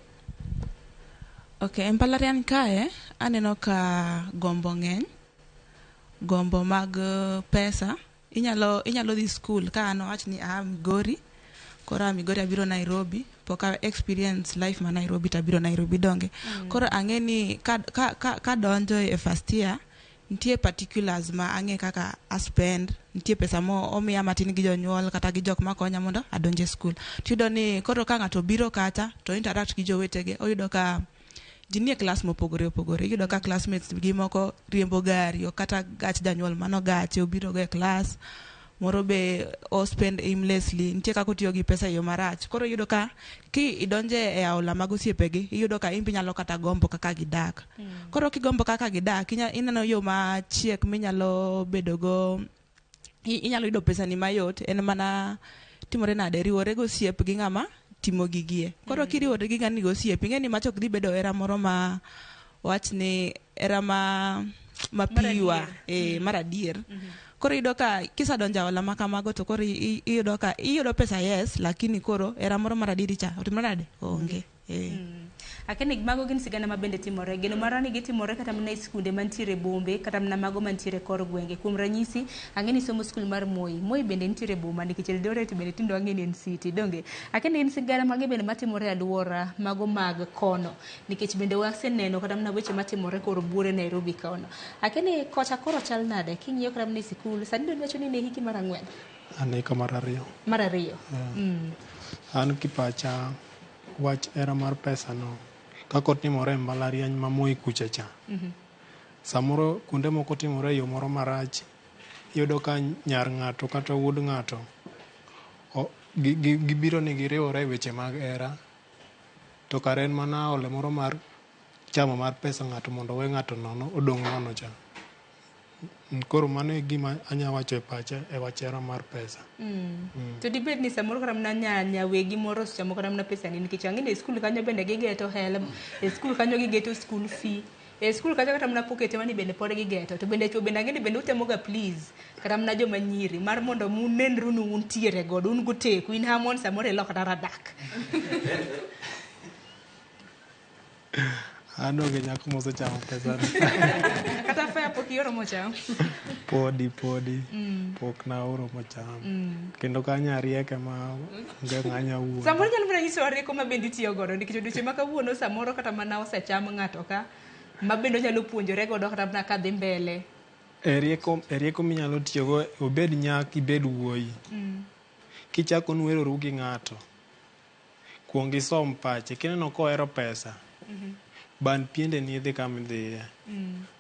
Okay, mbalariany kae aneno ka gombo ng'eny, gombo mag pesa. Inyalo dhi skul ka ano wach ni Migori, kora Migori abiro Nairobi, poka experience life ma Nairobi tabiro Nairobi donge. Koro ang'e ni ka donjo e first year nitie particulars ma ang'e kaka spend, nitie pesa mo omiya matin gi jonyuol kata gi jok makonya mondo adonje skul. Tiyudo ni koro ka ng'ato biro kacha to interact gi jowetege, oyudo ka jinie klas mopogore opogore. Iyudo ka classmates gi moko riembo gari o kata gach janyuol mano gache obiro go e klas. Moro be o spend aimlessly, nitie kako tiyo gi pesa yo marach. Koro iyudo ka ki idonje e aula mag osiepegi, iyudo ka imbi nyalo kata gombo kaka gidak. Koro kigombo kaka gidak, ineno yo ma chiek minyalo bedogo, inyalo yudo pesa ni mayot, en mana timore nade riwore go osiep gi ng'ama timo gigie. Koro kiriwore gi ng'ani go osiep, ing'e ni machok dhi bedo era moro ma wach ni era ma piwa mar adier. Koro iyudo ka kisa donja wala makamago to koro iyudo pesa yes, lakini koro era moro mar adieri cha otimore nade onge. Akene mago gin sigana ma bende timore. Geno marani gitimore kata mana e skunde mantiere bombe kata mana mago mantiere kor gwenge. Kuom ranyisi, ang'eni somo skul mar Moi. Moi bende nitiere boma nikech Eldoret bende tindo ang'eni en city. Donge akene gin sigana mage bende matimore e alwora mago mag kono. Nikech bende waseneno kata mana weche matimore kor buore Nairobi kono. Akene kocha koro chal nade king'iyo kata mana e sikul. Sani do wacho ni ne hiki mar ang'wen. An eka mar ariyo. Mar ariyo. An kipacha wach era mar pesa no kako timore mbalariany ma Moi kucha cha. Samoro kunde moko timore yo moro marach. Iyudo ka nyar ng'ato kata wuod ng'ato gibiro ni giriwore e weche mag hera to kare en mana ole moro mar chamo mar pesa ng'ato mondo we ng'ato nono odong' nono cha. Koro mano e gima anya wacho e pacha e wach hera mar pesa. To dibed ni samoro kata mana nyawegi moro chamo kata mana pesa ni nikech ang'e e skul kanyo bende gigeto help, e skul kanyo gigeto school fee, e skul kanyo kata mana pocket money bende pod gigeto, to bende chuo bende ang'e ni bende utemoga please kata mana joma nyiri mar mondo munenru ni untiere godo un goteku in hamon samoro ilo kata radak. Ano ge nyako mosechamo pesa Kata fea pok ioro mocham. podi pok na oro mocham kendo kanya rieke ma ng'anya wuo. Samoro nyalo mana nyiso rieko ma bende itiyo godo nikech odiochieng' ma kawuono samoro kata mana osecham ng'ato ka ma bende nyalo puonjore godo kata mana ka dhi mbele. E rieko minyalo tiyogo obed nyak ibed wuoyi. Kichako nweroru gi ng'ato kuong isom pache kineno kohero pesa ban piende ni idhi kama idhiye.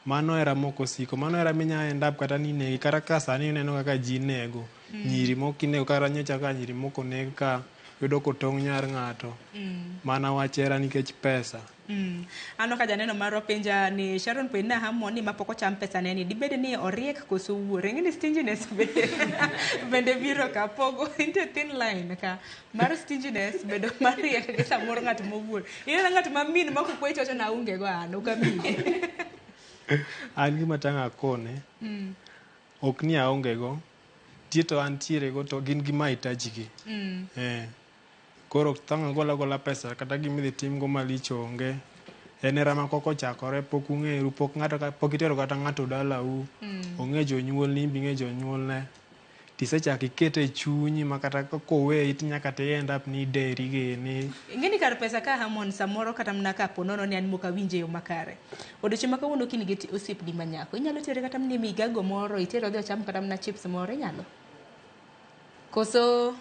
Mano era moko siko, mano era minya end up kata ni negi kata ka sani ineno kaka ji nego nyiri moko inego kata nyocha ka nyiri moko neg ka yudo kotong' nyar ng'ato mana wach hera nikech pesa. Ano ka janeno maro penja ni Sharon Pena hamoni ma pok ocham pesa neni dibed ni oriek koso wuore ng'eni stinginess bende biro ka pogo into thin line ka mar stinginess bedo mariek gi samoro ng'at mowuor ineno ng'at ma min ma kokwe chocho na unge go an ok amine. An gima tanga kone ok ni aonge go tieto antiere go to gin gi mahitaji gi. Koro tanga gola pesa kata gimidhi tim go malich onge en era ma koko chakore pok ung'eru pok itero kata ng'ato dalau ong'e jonyuol ni ing'e jonyuol ne tisechak ikete chunyi ma kata kowe nyaka ti end up ni deri gini. Ing'eni kar pesa ka hamon samoro kata mana ka ponono ni an moka winje yo makare odiochieng' ma kawuono kini gi osiepni manyako inyalo tere kata mana migago moro itero dhi ocham kata mana chips moro inyalo koso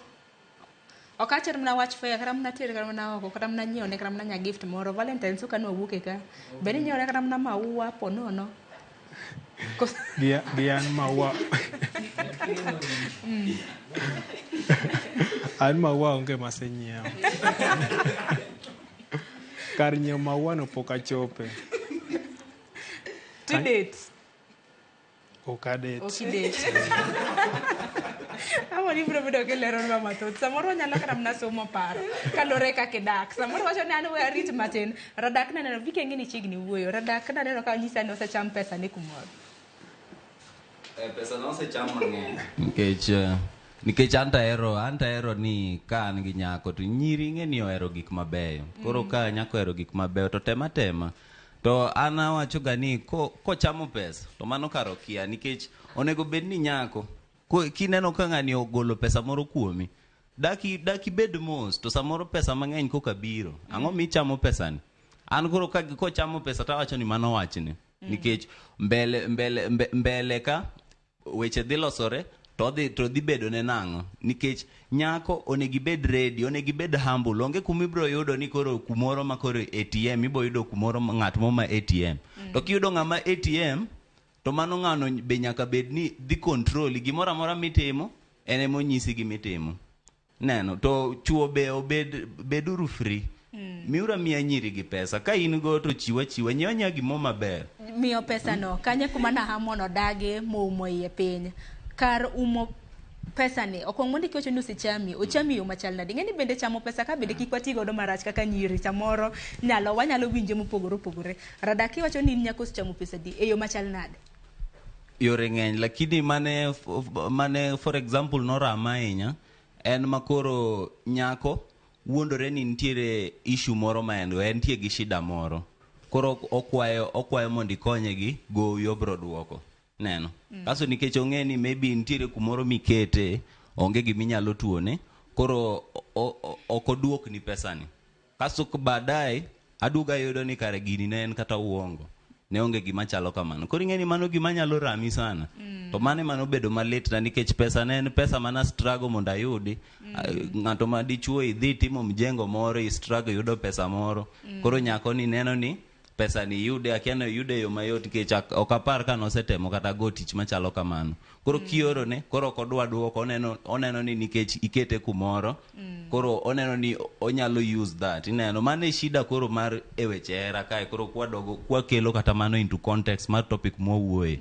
okacher mna wach fair kata mna tere kata mna oko kata mna nyione kata mna nya gift moro Valentine's ka no wuke ka beni nyione kata mna maua ponono Gian maua an maua onge masenyiewo kar nyiewo maua no pok achope. To date ok adate. Amoni biro bedo ke lero ma mathoth samoro nyalo kata mna somo paro kalore kaka dak samoro wacho ni an we arit matin radak na neno vike ngini chigni wuoyo radak na neno ka nyisa ni osecham pesa ni kumoro pesa no osecham mang'eny nikech anta ero ni ka an gi nyako to nyiri ng'eni ohero gik mabeyo koro ka nyako ohero gik mabeyo to tema to an awacho ga ni kochamo pesa to mano karo kia nikech onego bed ni nyako kineno ka ng'ani ogolo pesa moro kuomi daki bed mos to samoro pesa mang'eny koka biro ang'o michamo pesa ni an koro kochamo pesa tawacho ni mano wachni nikech mbele ka weche dhi losore to dhi bedo ne nang'o nikech nyako onegi bed ready onegi bed humble onge kumibro yudo ni koro kumoro ma koro ATM ibo yudo kumoro ng'at mo ma ATM to kiyudo ng'ama ATM to mano ng'ano be nyaka bed ni dhi control gimoro amora mitimo ene monyisi gimitimo neno to chuo be beduru free miura miya nyiri gi pesa ka in go to chiwa nyonya gimo maber miyo pesa no kanye kuma na hamono dage mo iye piny kar umo pesa ni okwong mondi kiwacho ni ochami yo machal nadi ng'eni bende chamo pesa ka bende kik wati godo marach kaka nyiri samoro wanyalo winje mopogore radak kiwacho ni nyako chamo pesa di e yo machal nade yore ng'eny lakini mane for example norama ahinya en makoro nyako wuondore ni nitiere issue moro ma entie gi shida moro koro okwayo mondo ikonye gi gowi obro duoko neno kaso nikech ong'e ni maybe nitiere kumoro mikete onge giminyalo tuone koro okoduok ni pesani kaso baadaye aduga yudo ni kare gini ne en kata uongo ne onge gima chalo kamano koro ing'eni mano gima nyalo rami sana to mano bedo malit na nikech pesa ne en pesa mana struggle mondo ayudi ng'ato ma dichuo idhi timo mjengo moro i struggle yudo pesa moro koro nyako ni neno ni pesa ni yude akiano yude yo mayot nikech ok apar ka nosetemo kata go tich machalo kamano. Koro kioro ne koro kodwa duoko oneno ni nikech ikete kumoro koro oneno ni onyalo use that ineno mane shida koro mar eweche hera kae koro kwa kelo kata mano into context mar topic mwawuoye.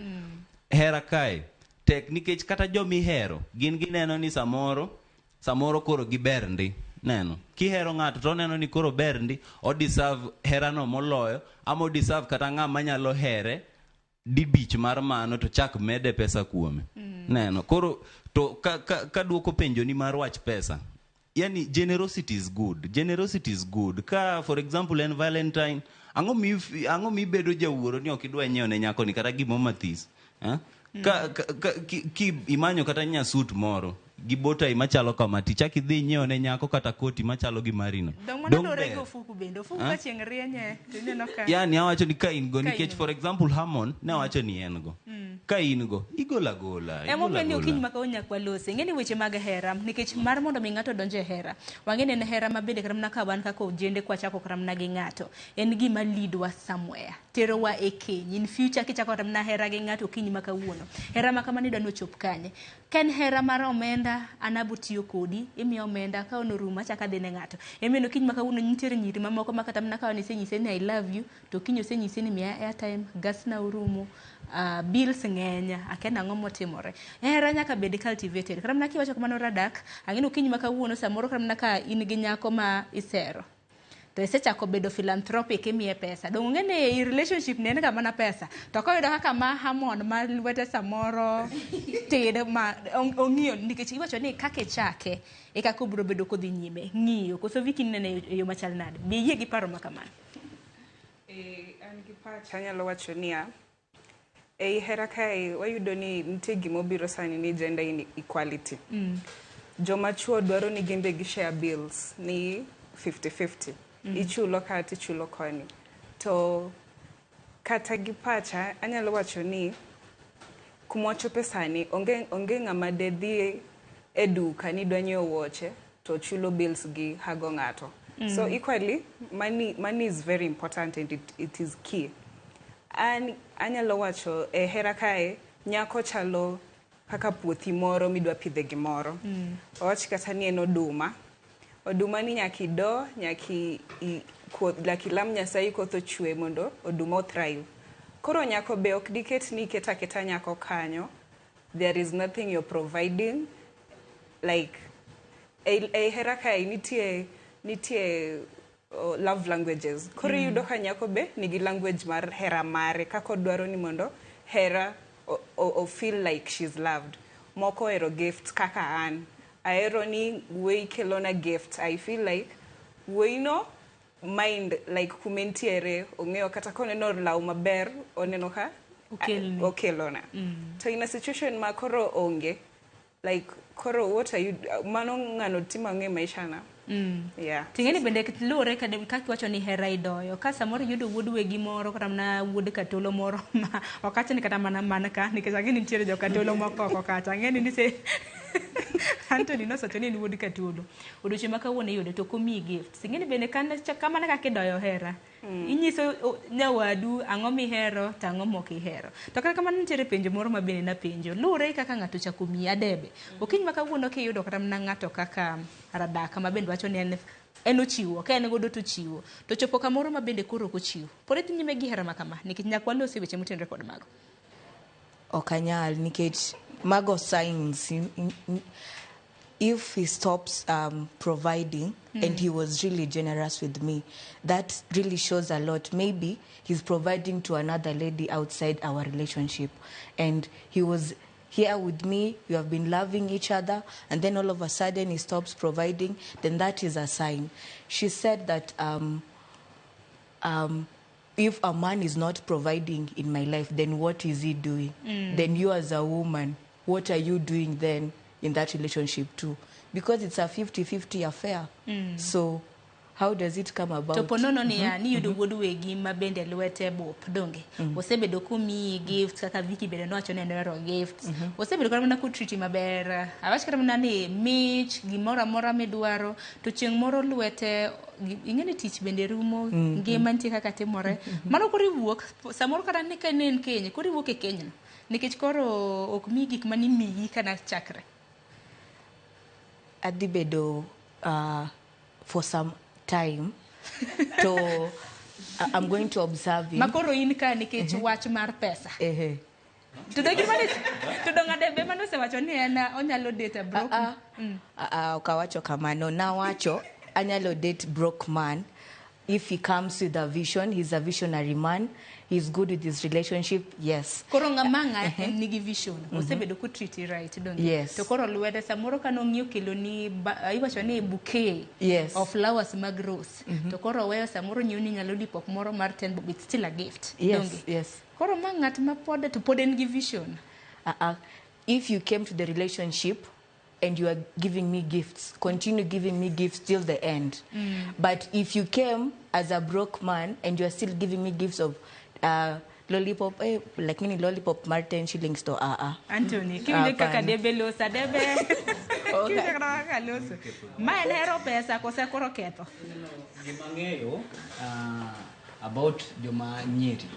Hera kae tek nikech kata jomi hero gin gineno ni samoro koro giber ndi neno kihero ng'ato to neno ni koro ber ndi o deserve herano moloyo ama o deserve kata ng'ama nyalo here dibich mar mano to chak mede pesa kuome neno koro to ka duoko penjo ni mar wach pesa yani generosity is good ka for example en Valentine ang'o mi bedo jawuoro ni ok idwa nyiewo ne nyako ni kata gimo mathis ki imanyo kata nyasut moro gi botai machalo kama ti chak idhi nyiewo ne nyako kata koti machalo gi marino dong rego fuku bendo fuku ka chieng' rienye tineno ka yani awacho ni ka in go nikech for example Harmon ne awacho ni en go ka in go igola emo meni okiny maka onya kwa lose ngeni weche mag hera nikech mar mondo mi ng'ato donje hera wangene ne hera mabende karamna ka wan kako jende kwa chako karamna gi ng'ato en gima leadwa somewhere terowa e keny in future kichako karamna hera gi ng'ato okiny maka wuono hera maka mani dano chop kanye ken hera mar omenda anabutiyo kodi imiyo omenda ka ono ruma chaka dine ng'ato emeno kiny maka wuono nitiere nyiri mamoko makata mna ka nisenyise ni I love you to kinyo senyise ni miya airtime gas na urumo bills ng'enya akena ng'o motimore hera nyaka bed cultivated karamna kiwacho kamano Radak ang'ino kiny maka wuono samoro karamna ka in gi nyako ma isero to isechako bedo philanthropic imiye pesa dong ng'ene i relationship ne en kama na pesa to koyudo kaka ma Harmon ma lwete samoro tede ma ong'iyo nikech iwacho ni kake chake e kako biro bedo kodhi nyime ng'iyo koso viki nene yo machal nade be yie gi paro makamano an gi pacha anyalo wacho niya ei hera kae wayudo ni nitie gimobiro sani ni gender inequality joma chuo dwaro ni gimbe gi share bills ni 50-50 ichulo kata ichulo koni to kata gi pacha anyalo wacho ni kumochope sani onge ng'ama de dhi e duka ni dwa nyiewo wuoche to chulo bills gi hago ng'ato so equally money is very important and it is key and anyalo wacho e hera kae nyako chalo kaka puothi moro midwa pidhe gimoro owach kata ni en oduma ni nyaki do nyaki lam Nyasaye koth chwe mondo oduma thrive koro nyako be ok diket ni keta nyako kanyo there is nothing you're providing like a hera kai nitie love languages koro yudo ka nyako be nigi language mar hera mare kako dwaro ni mondo hera o feel like she's loved moko ero gift kaka an aero ni we kelona gift I feel like we no mind like kumentiere ongeo kata koneno law maber oneno ka okelona to in a situation ma koro onge like koro what are you mano ng'ano tima ng'e maisha na yeah tingeni bende lure kaka wacho ni hera idoyo ka samoro yudo wuod wegi moro kata na wuod katolo moro ma wakati ni kata mana ka nikech angeni nitiere jo katolo moko kata angeni ni se Anthony no sacho ni wuod katolo odoche maka wone yude to komi gift singeni bende kan kama na kaka doyo hera inyiso nyawadu ang'o mi hero to ang'o mok ihero to kaka kamano nitiere penjo moro ma bende na penjo lure kaka ng'ato chako mi adebe okiny maka wuono kiyudo kata na ng'ato kaka Radak ma bende wacho ni en ochiwo ka en godo to chiwo to chopo kamoro ma bende koro kochiwo pore tin nyime gi hera makama nikech nyakwa losi weche motenre kod mago okanyal nikech mago signs if he stops providing and he was really generous with me, that really shows a lot. Maybe he's providing to another lady outside our relationship and he was here with me, we have been loving each other, and then all of a sudden he stops providing, then that is a sign. She said that if a man is not providing in my life, then what is he doing? Then you as a woman, what are you doing then in that relationship too? Because it's a 50-50 affair. So How does it come about? To ponono ni yudo wuod wegi ma bende lwete bop donge. Osebedo kumi gift kaka Viki bende nowacho ni endero gift. Osebedo kama na ku treat maber. Awach kata mana ni mich gimoro amora midwaro to chieng' moro lwete ing'eni tich bende rumo ngima nitie kaka timore. Mano koro wuok samoro kata ni ka nen Kenya koro wuok e Kenya. Nikech koro ok mi gik mani miyi kana chakre. Adhi bedo for some time to I'm going to observe him. Makoro in ka nikech wach mar pesa. To do gimane to do ngade be mano se wacho ni en onyalo date broke. Okawacho kamano na wacho anyalo date broke man if he comes with a vision. He's a visionary man. He's good with his relationship. Yes. Koro ngamanga nigi vision. Osebedo ku treat right don't you? Yes. To koro lwede samoro kano ng'iyo kelo ni iwacho ni bouquet of flowers mag rose. To koro weyo samoro nyieo ni nyalo dipok moro mar 10 but it's still a gift. Yes, yes. Koro mangat ma pod to pod en gi vision. If you came to the relationship and you are giving me gifts, continue giving me gifts till the end. But if you came as a broke man and you are still giving me gifts of lollipop, like mini lollipop, mar 10 shillings to Anthony, kimde kaka debe losa debe. Kimde kaka losa. Ma en hero pesa kose koro ketho. Gimang'eyo about joma nyiri.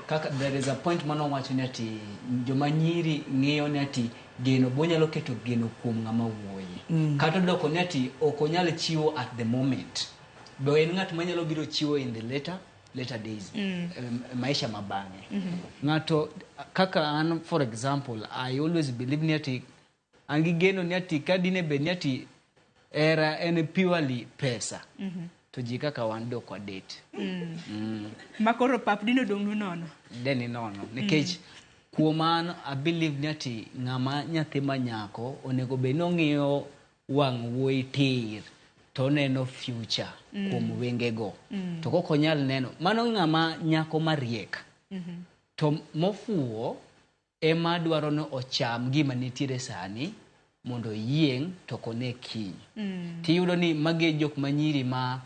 Kaka there is a point mano wacho ni ati joma nyiri ng'eyo ni ati geno bonyalo keto geno kuom ng'ama wuoyi. Kata doko ni ati ok onyal chiwo at the moment. Be en ng'at manyalo biro chiwo in the later days. Maisha mabange. Ng'ato kaka an for example I always believe ni ati angi geno ni ati kadine be ni ati era en purely pesa. To ji kaka wan do kwa date. Makoro pap dino dong nono. Deni nono. Nikech kuoman I believe ni ati ng'ama nyathi manyako onego be nong'iyo wang' wuoyi tir to neno future kuom wengego. To koko nyal neno mano ng'ama nyako mariek. To mofuo ema dwaro no ocham gima nitiere sani mondo yieng' to kone kiny. Tiyudo ni mage jok manyiri ma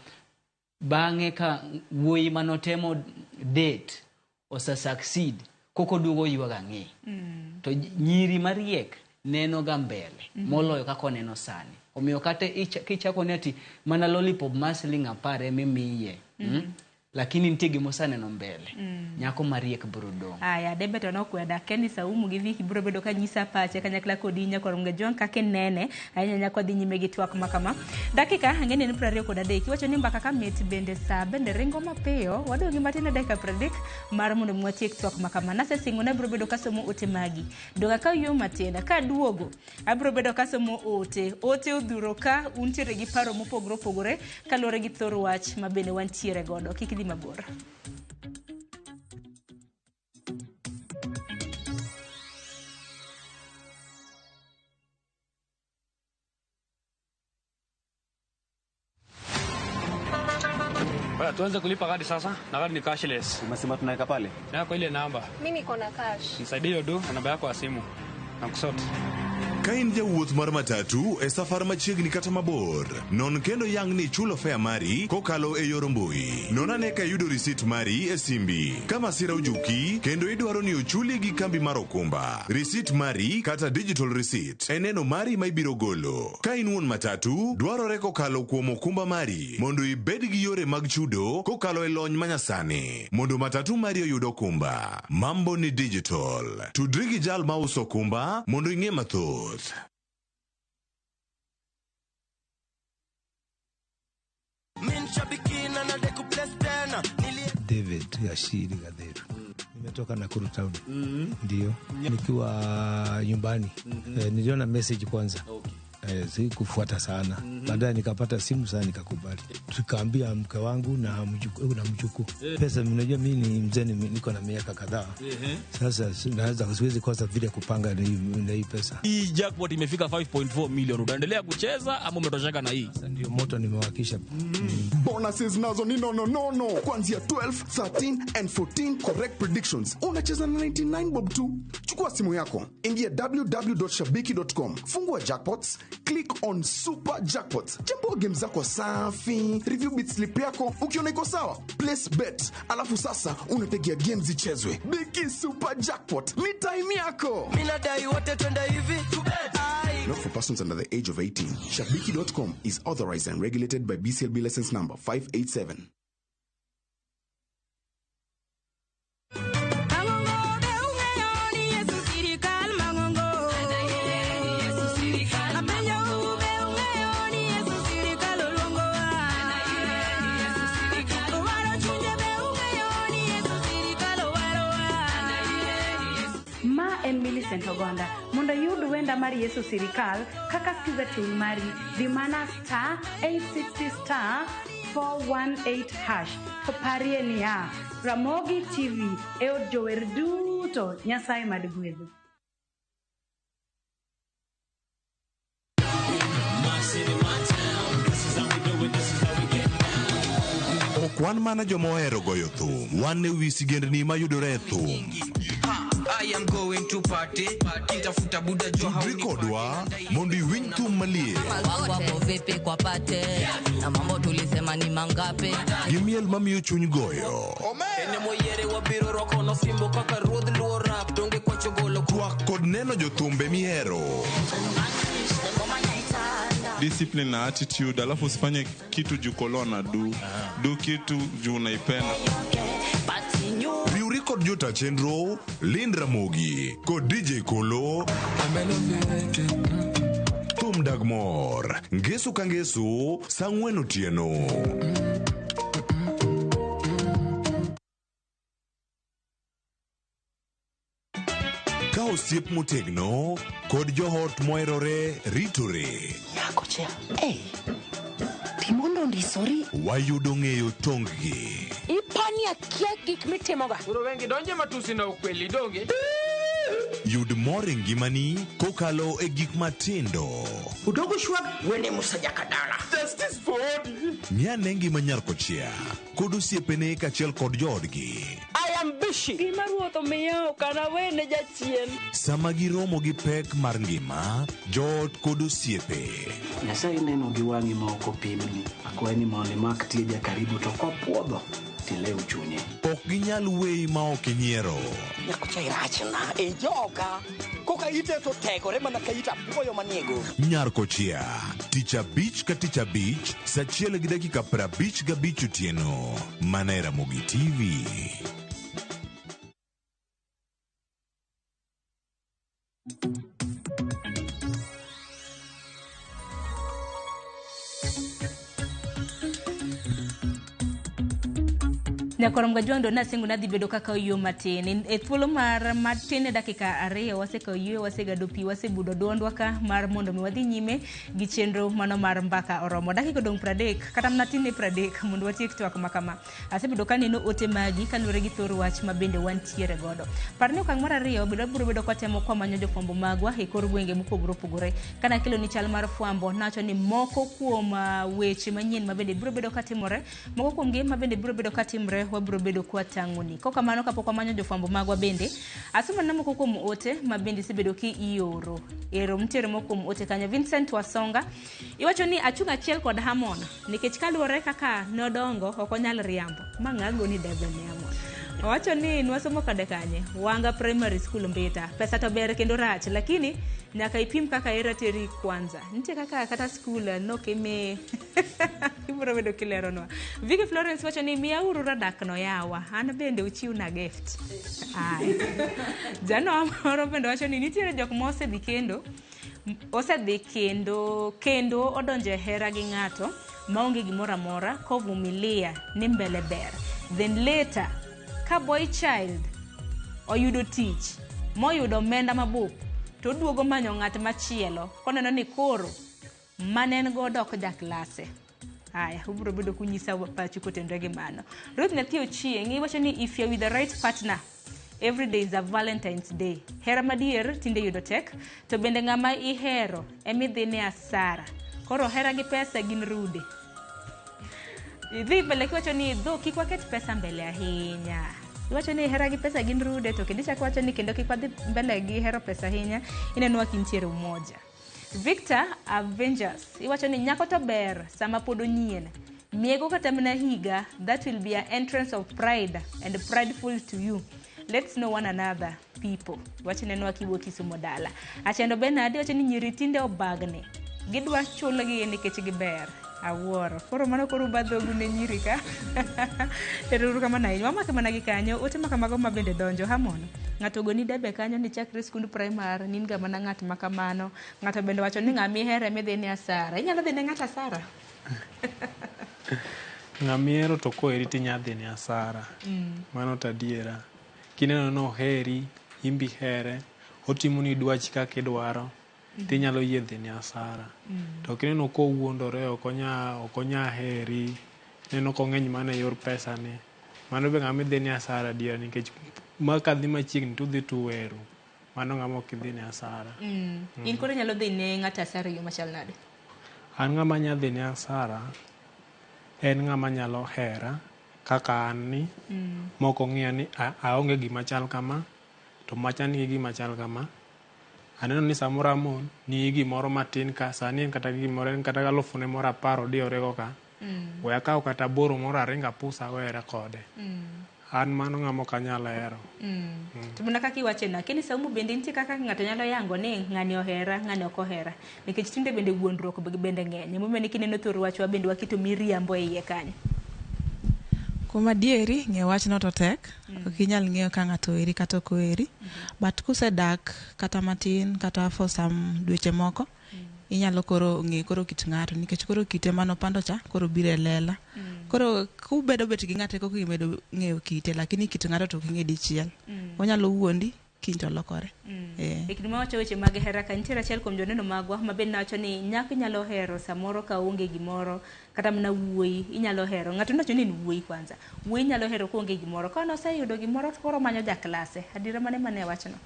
bang'e ka wuoyi manotemo date osa succeed koko duogo yuaga ng'e. To nyiri mariek neno ga mbele moloyo kako neno sani. Omiyo kate kichako ni ati mana lollipop masling apare mimiye. Lakini nitie gimo saneno mbele. Nyako mariek biro dong. Aya debe to nokweda Kenny Saumu gi Viki biro bedo ka nyisa pache kanyakla kodi nyako runge jon kake nene anya nyako dhi nyime gi twak makama. Dakika ngene ni 20 kod adek iwacho ni mbaka ka met bende sa bende ringo mapiyo wadongi matin dakika 30 mar mondo mwatiek twak makama. Nase singo na biro bedo ka somo ote magi. Doga ka yo matina ka duogo abiro bedo ka somo ote odhuro ka untiere gi paro mopogore kalore gi thor wach ma bende wantiere godo. Kik mabor. Baya tuanze kulipa kadi sasa na kadi ni cashless. Umesema tunaweka pale? Na kwa ile namba. Mimi niko na cash. Nisaidie hiyo do na namba yako ya simu. Nakusota. Ka in jawuoth mar matatu e safar machiegni kata mabor, non kendo yang ni chulo fare mari kokalo e yor mbui. Non ane ka yudo risit mari e simbi. Kama sira ujuki, kendo idwaro ni ochuli gi kambi mar okumba. Risit mari kata digital receipt e neno mari ma ibiro golo. Ka in wuon matatu, dwarore kokalo kuom okumba mari mondo ibed gi yore mag chudo kokalo e lony manyasani. Mondo matatu mari oyud okumba. Mambo ni digital. Tudri gi jal ma uso okumba mondo ing'e mathoth. David Yashiri Gaderu. Nimetoka Nakuru town. Ndio. Nikiwa nyumbani. Niliona message kwanza. Sikufuata sana. Baadaye nikapata simu sana nikakubali. Tukaambia mke wangu na mjukuu. Pesa mnajua mimi ni mzee niko na miaka kadhaa. Sasa naweza siwezi kosa vile kupanga na hii pesa. Hii jackpot imefika 5.4 million. Unaendelea kucheza ama umetosheka na hii? Ndio moto nimewakisha. Bonuses nazo ni no. Kuanzia 12, 13 and 14 correct predictions. Unacheza na 99 bob tu. Chukua simu yako. Ingia www.shabiki.com. Fungua jackpots. click on Super Jackpot. Chambua game zako safi, review bit slip yako, ukiona iko sawa, place bet. Alafu sasa unategea game zichezwe. Biki Super Jackpot, ni time yako. Mina dai wote twenda hivi. Not for persons under the age of 18. Shabiki.com is authorized and regulated by BCLB license number 587. En Millicent Ogonda mondo yud wenda mar Yesu Sirikal kaka skiza tune mari dimana star 860 star 418 hash to parie niya Ramogi TV od jower duto Nyasaye madgwedho. Okwan mana jomohero goyo thum, wan ne wi sigendni mayudore e thum. I am going to party. Kitafuta buda jo hauni kodwa mondi win thum malie. Wapo vipi kwa pate na mambo tulisema ni mangape. Gimiel mamiyo chuny goyo. Ene moyere wabiro roko no simbo kaka ruodh luo rap donge kwa chogolo. Twak kod neno jothumbe mihero. Discipline na attitude, alafu usifanye kitu juu kolona do kitu juu unaipenda. Riuri kod Jota Chenro, Lind Ramogi, kod DJ Kolo, Thum Dagmor, Ngesu Kangesu, Sangweno Tieno. Ka osiep motegno kod johot moherore ritore. Nyako chia, timondo ndisori. Wayudo ng'eyo tonggi. Ipani akia gik mitimoga. Uro wengi donje matusi na ukweli donge. Yud mor e ngimani kokalo e gik matindo. Udogo shwag wene musajakadala. Justice for all. Nyane ngima nyarko chia kod osiepene kachiel kod joodgi. I am bishi. Gima ruoth omiyo kana wene jachien. Sama giromo gi pek mar ngima, joot kod osiepe. Nyasaye neno gi wang'i ma ok opimni. Akwaye ni mondo imak tieja karibu to kopuodho tilew chunye. Ok ginyal weyi ma ok inyiero. Nyako chia irachna e joga. Koka ite to tegore mana ka ita puoyo maniego. Nyarko chia, tich abich ka tich abich, saa 1:55 otieno. Mana e Ramogi TV. Nyakorom gajwando na singu na dhibedo kaka oyo matin. E thuolo mar matin dakika 2 waseka oyo wasegado pi wasebudo duondwa ka mar mondo mi wadhi nyime gi chenro mano mar mbaka oromo. Dakika dong 30 kata mnatin ne 30 mondo watiek twak makama. Asebedo ka neno ote magi kaluwore gi thor wach mabende wantiere godo. Parni okang' mar 2 biro bedo kwatemo kwa manyo jofwambo magwa e kor gwenge mopogore opogore. Kana kelo ni chal mar fwambo nacho ni moko kuom weche manyien mabende biro bedo katimore, moko kuom gi mabende biro bedo katimore wabro bedo kwa tangoni. Koka mano kapok wamanyo jofwambo magwa bende asoma na moko kuom ote mabende sebedo ki ioro. Ero mtiere moko kuom ote kanyo. Vincent Wasonga iwacho ni achung' achiel kod Hamon nikech kaluwore kaka nodongo ok onyal riambo. Ma ng'ago ni debe ne Hamon. Wacho ni nwasomo kade kanye Wanga Primary School Mbita. Pesa to ber kendo rach lakini nyaka ipim kaka era teri kwanza. Nite kaka kata school no keme ibro bedo kilero no. Vicky Florence wacho ni miya uru radak no yawa. An bende uchiu na gift. Ai. Jano amoro bende wacho ni nitiere jok mose dhi kendo odonje hera gi ng'ato maonge gimoro amora kovumilia ni mbele ber. Then later ka boy child oyudo tich moyudo omenda mabup to duogo manyo ng'at machielo koneno ni koro manen go dok jaklase. Aya, ubro bedo kunyisa pachu kotendre gi mano. Ruth Nathio Chieng iwacho ni if you're with the right partner, every day is a Valentine's Day. Hera madier tinde yudo tek to bende ng'ama ihero emidhi ne asara. Koro hera gi pesa gin rude. Idhi mbele kiwacho ni dho kik waket pesa mbele ahinya. Iwacho ni hera gi pesa gin rude to kendo chak wacho ni kendo kik wadhi mbele gi hero pesa ahinya inenwa kintiere umoja. Victor Avengers iwacho ni nyako to ber sama pod onyien. Miego kata mana higa, that will be an entrance of pride and prideful to you. Let's know one another, people. Wacho neno akiwo Kisumo dala. Achendo Benadi wacho ni nyiri tinde obagne. Gidwa chulgi nikech giber. Awuoro. Koro mano koro badhogu ne nyiri ka. Teruru kama na inyo. Wamake mana gikanyo. Ote makamago mabende donjo hamono. Ng'ato goni debe kanyo ni chakre skund primary. Ninga mana ng'at makamano. Ng'ato bende wacho ni ng'ami here midhi ni asara. Inyalo dhi ne ng'at asara? Ng'amiero to koheri tinyadhi ni asara. Mano tadiera. Kineno no heri, imbi here, otimoni dwachi kaka idwaro, tinyalo yedhi ni asara. To kineno kowuondore okonya heri, neno kong'eny mana yor pesa ni. Mano be ng'ama idhi ni asara diera nikech maka dhi machiegni tudhi tuweru. Mano ng'ama ok idhi ni asara. In koro nyalo dhi ne ng'at asara yo machal nade? An ng'ama nyadhi ni asara, en ng'ama nyalo hera, kaka an ni, moko ng'iya ni aonge gima chal kama, to macha nigi gima chal kama. Aneno ni samoro amon ni gimoro matin ka, sani en kata gimoro en kata galufune moro 10 odiyore ka. We akaw kata boro moro aringa pusa wera kode. An mano ng'ama ok anyalo hero. To mana kaka iwacho na, keni saumu bende nitie kaka ng'ato nyalo yango ni ng'ani ohera, ng'ani ok ohera. Nikech tinde bende wuondruok bende ng'eny. Momiyo ni kineno thoro wachwa bende wakito miriambo e iye kanyo. Kuom adieri, ng'eyo wachno to tek. Ok inyal ng'eyo ka ng'ato eri kata ok oheri. But kusedak kata matin kata for some dweche moko, inyalo koro ng'e koro kit ng'ato nikech koro kite manopando cha koro biro e lela. Koro kubedo bet gi ng'ato koko imedo ng'eyo kite, lakini kit ng'ato to ok ing'e dichiel. Onyalo wuondi kiny to lokore. E kinde ma wacho weche mag hera ka nitiere achiel kuom joneno magwa mabende nawacho ni nyako inyalo hero samoro ka onge gimoro kata mana wuoyi inyalo hero. Ng'ato nacho ni wuoyi kwanza. Wuoyi inyalo hero ka onge gimoro. Ka noseyudo gimoro to koro manyo jaklase. Adira mane wachno?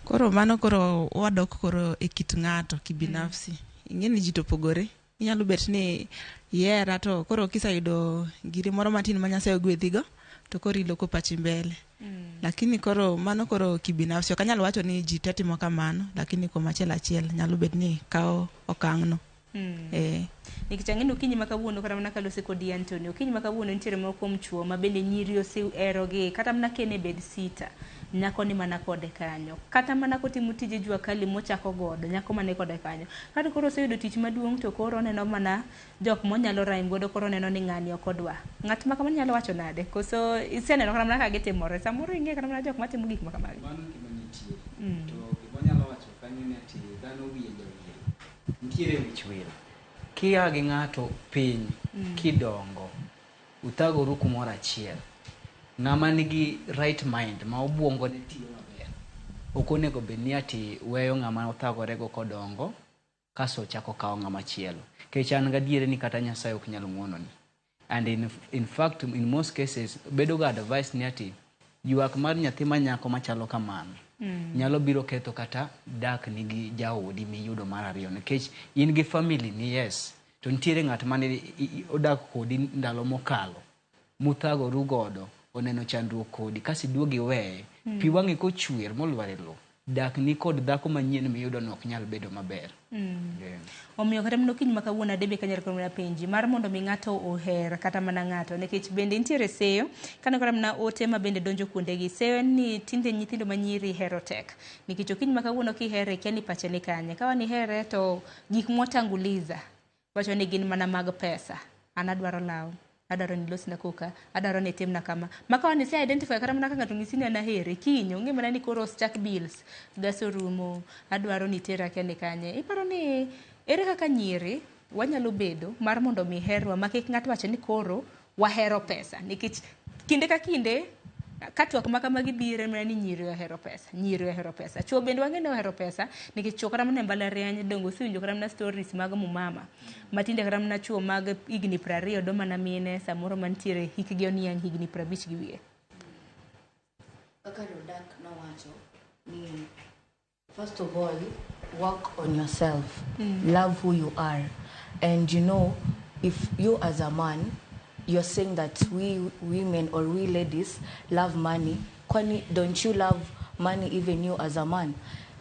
Koro mano koro wadok koro e kit ng'ato kibinafsi. Ing'e ni ji to pogore. Inyalo bet ni yera to koro kisayudo giri moro matin ma Nyasaye ogwedhigo to koro iloko pachi mbele. Lakini koro mano koro kibinafsi. Ok anyalo wacho ni ji te timo kamano, lakini kuom achiel nyalo bet ni kao okang'no. Nikech ang'eno kinyi makawuono kata mana kalose kodi Antonio, kinyi makawuono nitiere moko kuom chuo ma bende nyiri oseherogi kata mana kene bed sita. Nyako ni mana kode kanyo. Kata mana kotimo tije jua kali mochako godo, nyako mane kode kanyo. Kata koro oseyudo tich maduong' to koro neno mana jok monyalo raim godo, koro neno ni ng'ani ok odwa. Ng'at ma kamano nyalo wacho nade? Koso iseneno kata mana ka gitimore. Samoro ing'e kata mana jok matimo gik makamagi. Mano gima nitie. To gimanyalo wacho kanyo ni ati dhano wiye jawiye. Nitiere wich wil. Kia gi ng'ato piny kidongo, utagoru kumoro achiel. Ng'ama nigi right mind ma obuongo ne tiyo maber. Ok onego bed ni ati weyo ng'ama othagorego kodongo kaso chako kawo ng'ama chielo. Kech an gadiere ni kata Nyasaye ok nyalo ng'wononi. And in fact, in most cases, bedo ga advice ni ati ywak mar nyathi manyako machalo kamano nyalo biro ketho kata dak nigi jaodi miyudo mar ariyo. Nikech in gi family ni yes, to nitiere ng'at mane odak kodi ndalo mokalo muthagoru godo, oneno chandruok kodi kasi duogi weye, pi wang'e kochwer molwar e lo, dak ni kod dhako manyien miyudo no ok nyal bedo maber. Omiyo kata mno kiny makawuono adebe kanyar kono na penji mar mondo mi ng'ato oher kata mana ng'ato nikech bende nitiere seyo kana kata mana ote ma bende donjo kuonde gi seyo ni tinde nyithindo manyiri hero tek nikech kiny makawuono kihere kiani pache ni kanye kawa ni here to gik motanguliza wacho ni gin mana mag pesa. An adwaro law, adwaro ni losna koka, adwaro ni timna kama. Maka wani se identify kata mana ka ng'ato ng'isi ni ana here kinyo ng'e mana ni koro stack bills gas orumo, adwaro ni tera kene kanye. Iparo ni ere kaka nyiri wanyalo bedo mar mondo mi herwa makik ng'ato wacho ni koro wahero pesa nikech kinde ka kinde katwak maka magibire mana ni nyiri ohero pesa. Chuo bende wang'e ohero pesa nikech chuo kata mana mbalariany dongo siwinjo kata mana stories mag mumama matinde kata mana chuo mag higni 20 do mana mine samoro mantiere hikgi oniang' higni 50 gi wiye. Kaka Rodak nowacho ni first of all work on yourself, love who you are, and you know if you as a man you're saying that we women or we ladies love money, kwani don't you love money even you as a man?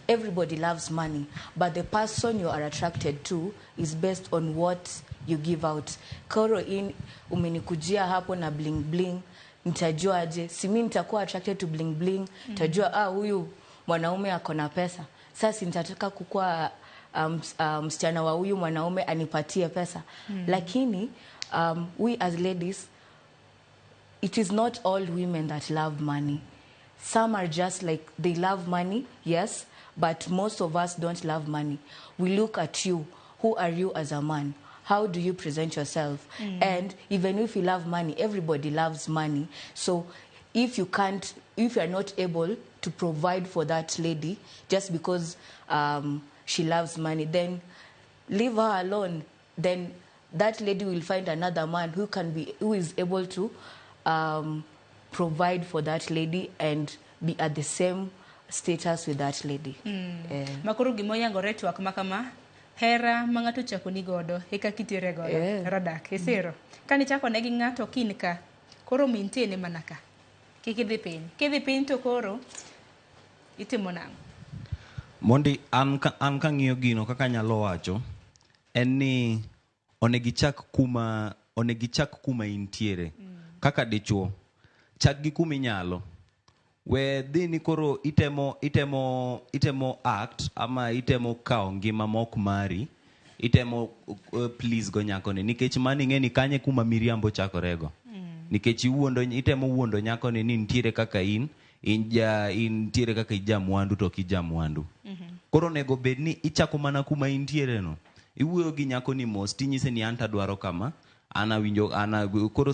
everybody loves money, but the person you are attracted to is based on what you give out. Koro in umenikujia hapo na bling bling, nitajua aje? Si mimi nitakuwa attracted to bling bling, nitajua huyu mwanaume ako na pesa. Sasa nitataka kukua msichana wa huyu mwanaume anipatie pesa. Lakini we as ladies, it is not all women that love money. Some are just like, they love money, yes, but most of us don't love money. We look at you. Who are you as a man? How do you present yourself? And even if you love money, everybody loves money. So if you are not able to provide for that lady just because she loves money, then leave her alone. Then that lady will find another man who is able to provide for that lady and be at the same status with that lady. Makuru gimoyango retu kama hera mangato chako ni godo eka kitire godo radak esero kani chako negi ngato kinka koro mintene manaka kidhi piny to koro itimo nang. Mondi an kang'iyo gino kaka nyalo wacho en ni onegichak kuma intiere kaka dichuo chak gi kuma inyalo we dhini koro itemo act ama itemo kao ngima mok mari itemo please go nyakone nikech mani ng'eni kanye kuma miriambo chakorego nikech itemo wuondo nyakone ni ntiere kaka intiere kaka ija mwandu to kija mwandu koro nego bed ni ichako mana kuma intiere no iwuoyo gi nyakoni mos tinyise ni anta dwaro kama koro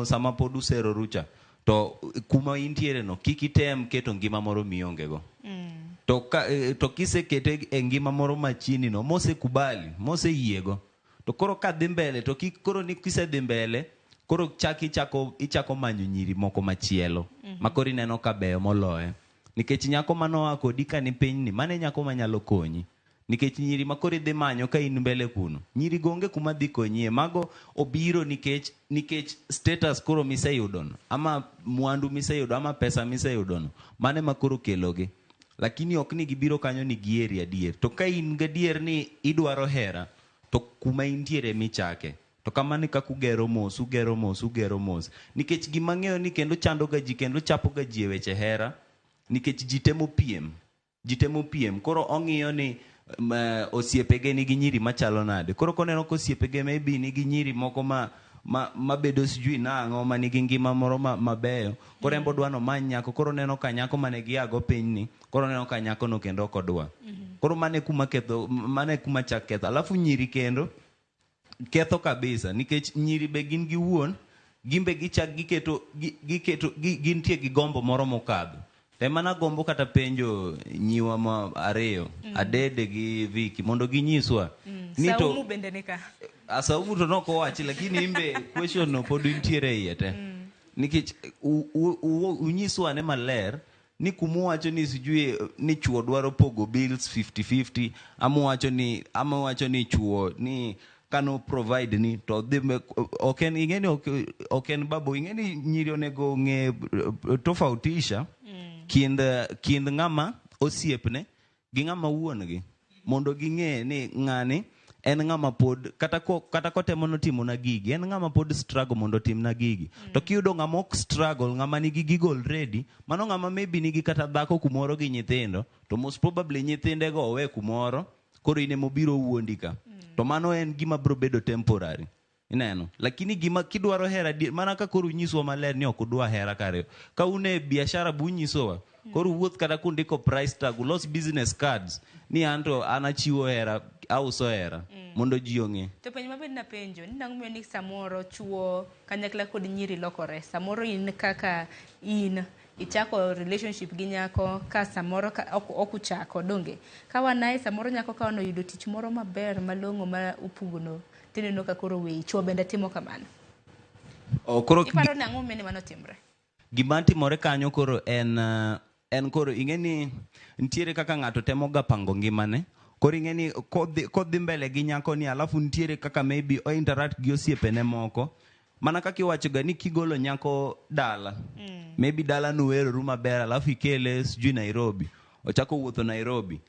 sama pod usero rucha to kuma intiere no kikitem keto ngima moro miongego to kisekete e ngima moro machini no mose kubali mose yiego to koro ka dhi mbele to koro ni kisedhi mbele koro ichako manyo nyiri moko machielo makoro ineno ka beyo moloye nikech nyako manoa kodi ka ni piny ni mane nyako manyalo konyi nikech nyiri makoro idhi manyo ka in mbele kuno nyiri gonge kuma dhi konyie mago obiro nikech status koro miseyudono ama mwandu miseyudo ama pesa miseyudono mane makoro kelogi lakini ok ni gibiro kanyo ni gieri adier to ka in gadier ni idwaro hera to kuma intiere michake to kamani kaka ugero mos nikech gima ng'eyo ni kendo chandoga ji kendo chapoga ji e weche hera nikech ji temo piem koro ong'iyo ni osiepege nigi nyiri machalo nade koro koneno ko osiepege maybe nigi nyiri moko mabedo sijui nang'o ma nigi ngima moro mabeyo koro embo dwano many nyako koro neno ka nyako mane giago pinyni koro neno ka nyako no kendo ok odwa koro mane kuma chak ketho alafu nyiri kendo ketho kabisa nikech nyiri be gin gi wuon gimbe gichak gintie gi gombo moro mokadho temana gombo kata penjo nyiwa ma ariyo Adede gi Viki mondo ginyiswa ni to Saumu bende nika Saumu to noko wachi lakini imbe question no pod intiere iye te nikech unyiswa ne maler ni kumuwacho ni sijui ni chuo dwaro pogo bills 50-50 ama wacho ni chuo ni kano provide ni to oken ingeni oken babo ingeni nyiri onego nge tofautisha kind ng'ama osiepne gi ng'ama wuongi mondo ging'e ni ng'ani en ng'ama pod kata kotemo notimo na gigi en ng'ama pod struggle mondo tim na gigi to kiyudo ng'ama ok struggle ng'ama nigi gigo already mano ng'ama maybe nigi kata dhako kumoro gi nyithindo to most probably nyithindego owe kumoro koro ine mobiro wuondi ka to mano en gima bro bedo temporary ineno lakini gima kidwaro hera mana ka koro unyiswa maler ni ok udwa hera kare ka une biashara bu unyisowa koro wuoth kata kundiko price tag ulos business cards ni anto anachiwo hera auso hera mondo ji ong'e to penjo mabed na penjo ni nang'umiyo ni samoro chuo kanyakla kod nyiri lokore samoro in kaka in ichako relationship gi nyako ka samoro ok uchako donge ka wanae samoro nyako ka wano yudo tich moro maber malong'o ma upugno tineno ka koro wei chuo bende timo kamano iparo ni ang'o mene mano timre gima timore kanyo koro en koro ing'eni ntiere kaka ng'ato temo ga pango ngimane koro ing'eni kodhi mbele gi nyako ni alafu ntiere kaka maybe o interact gi osiepene moko mana kaka iwacho ga ni kigolo nyako dala maybe dala nuweroru maber alafu ikele sijui Nairobi ochako wuotho Nairobi,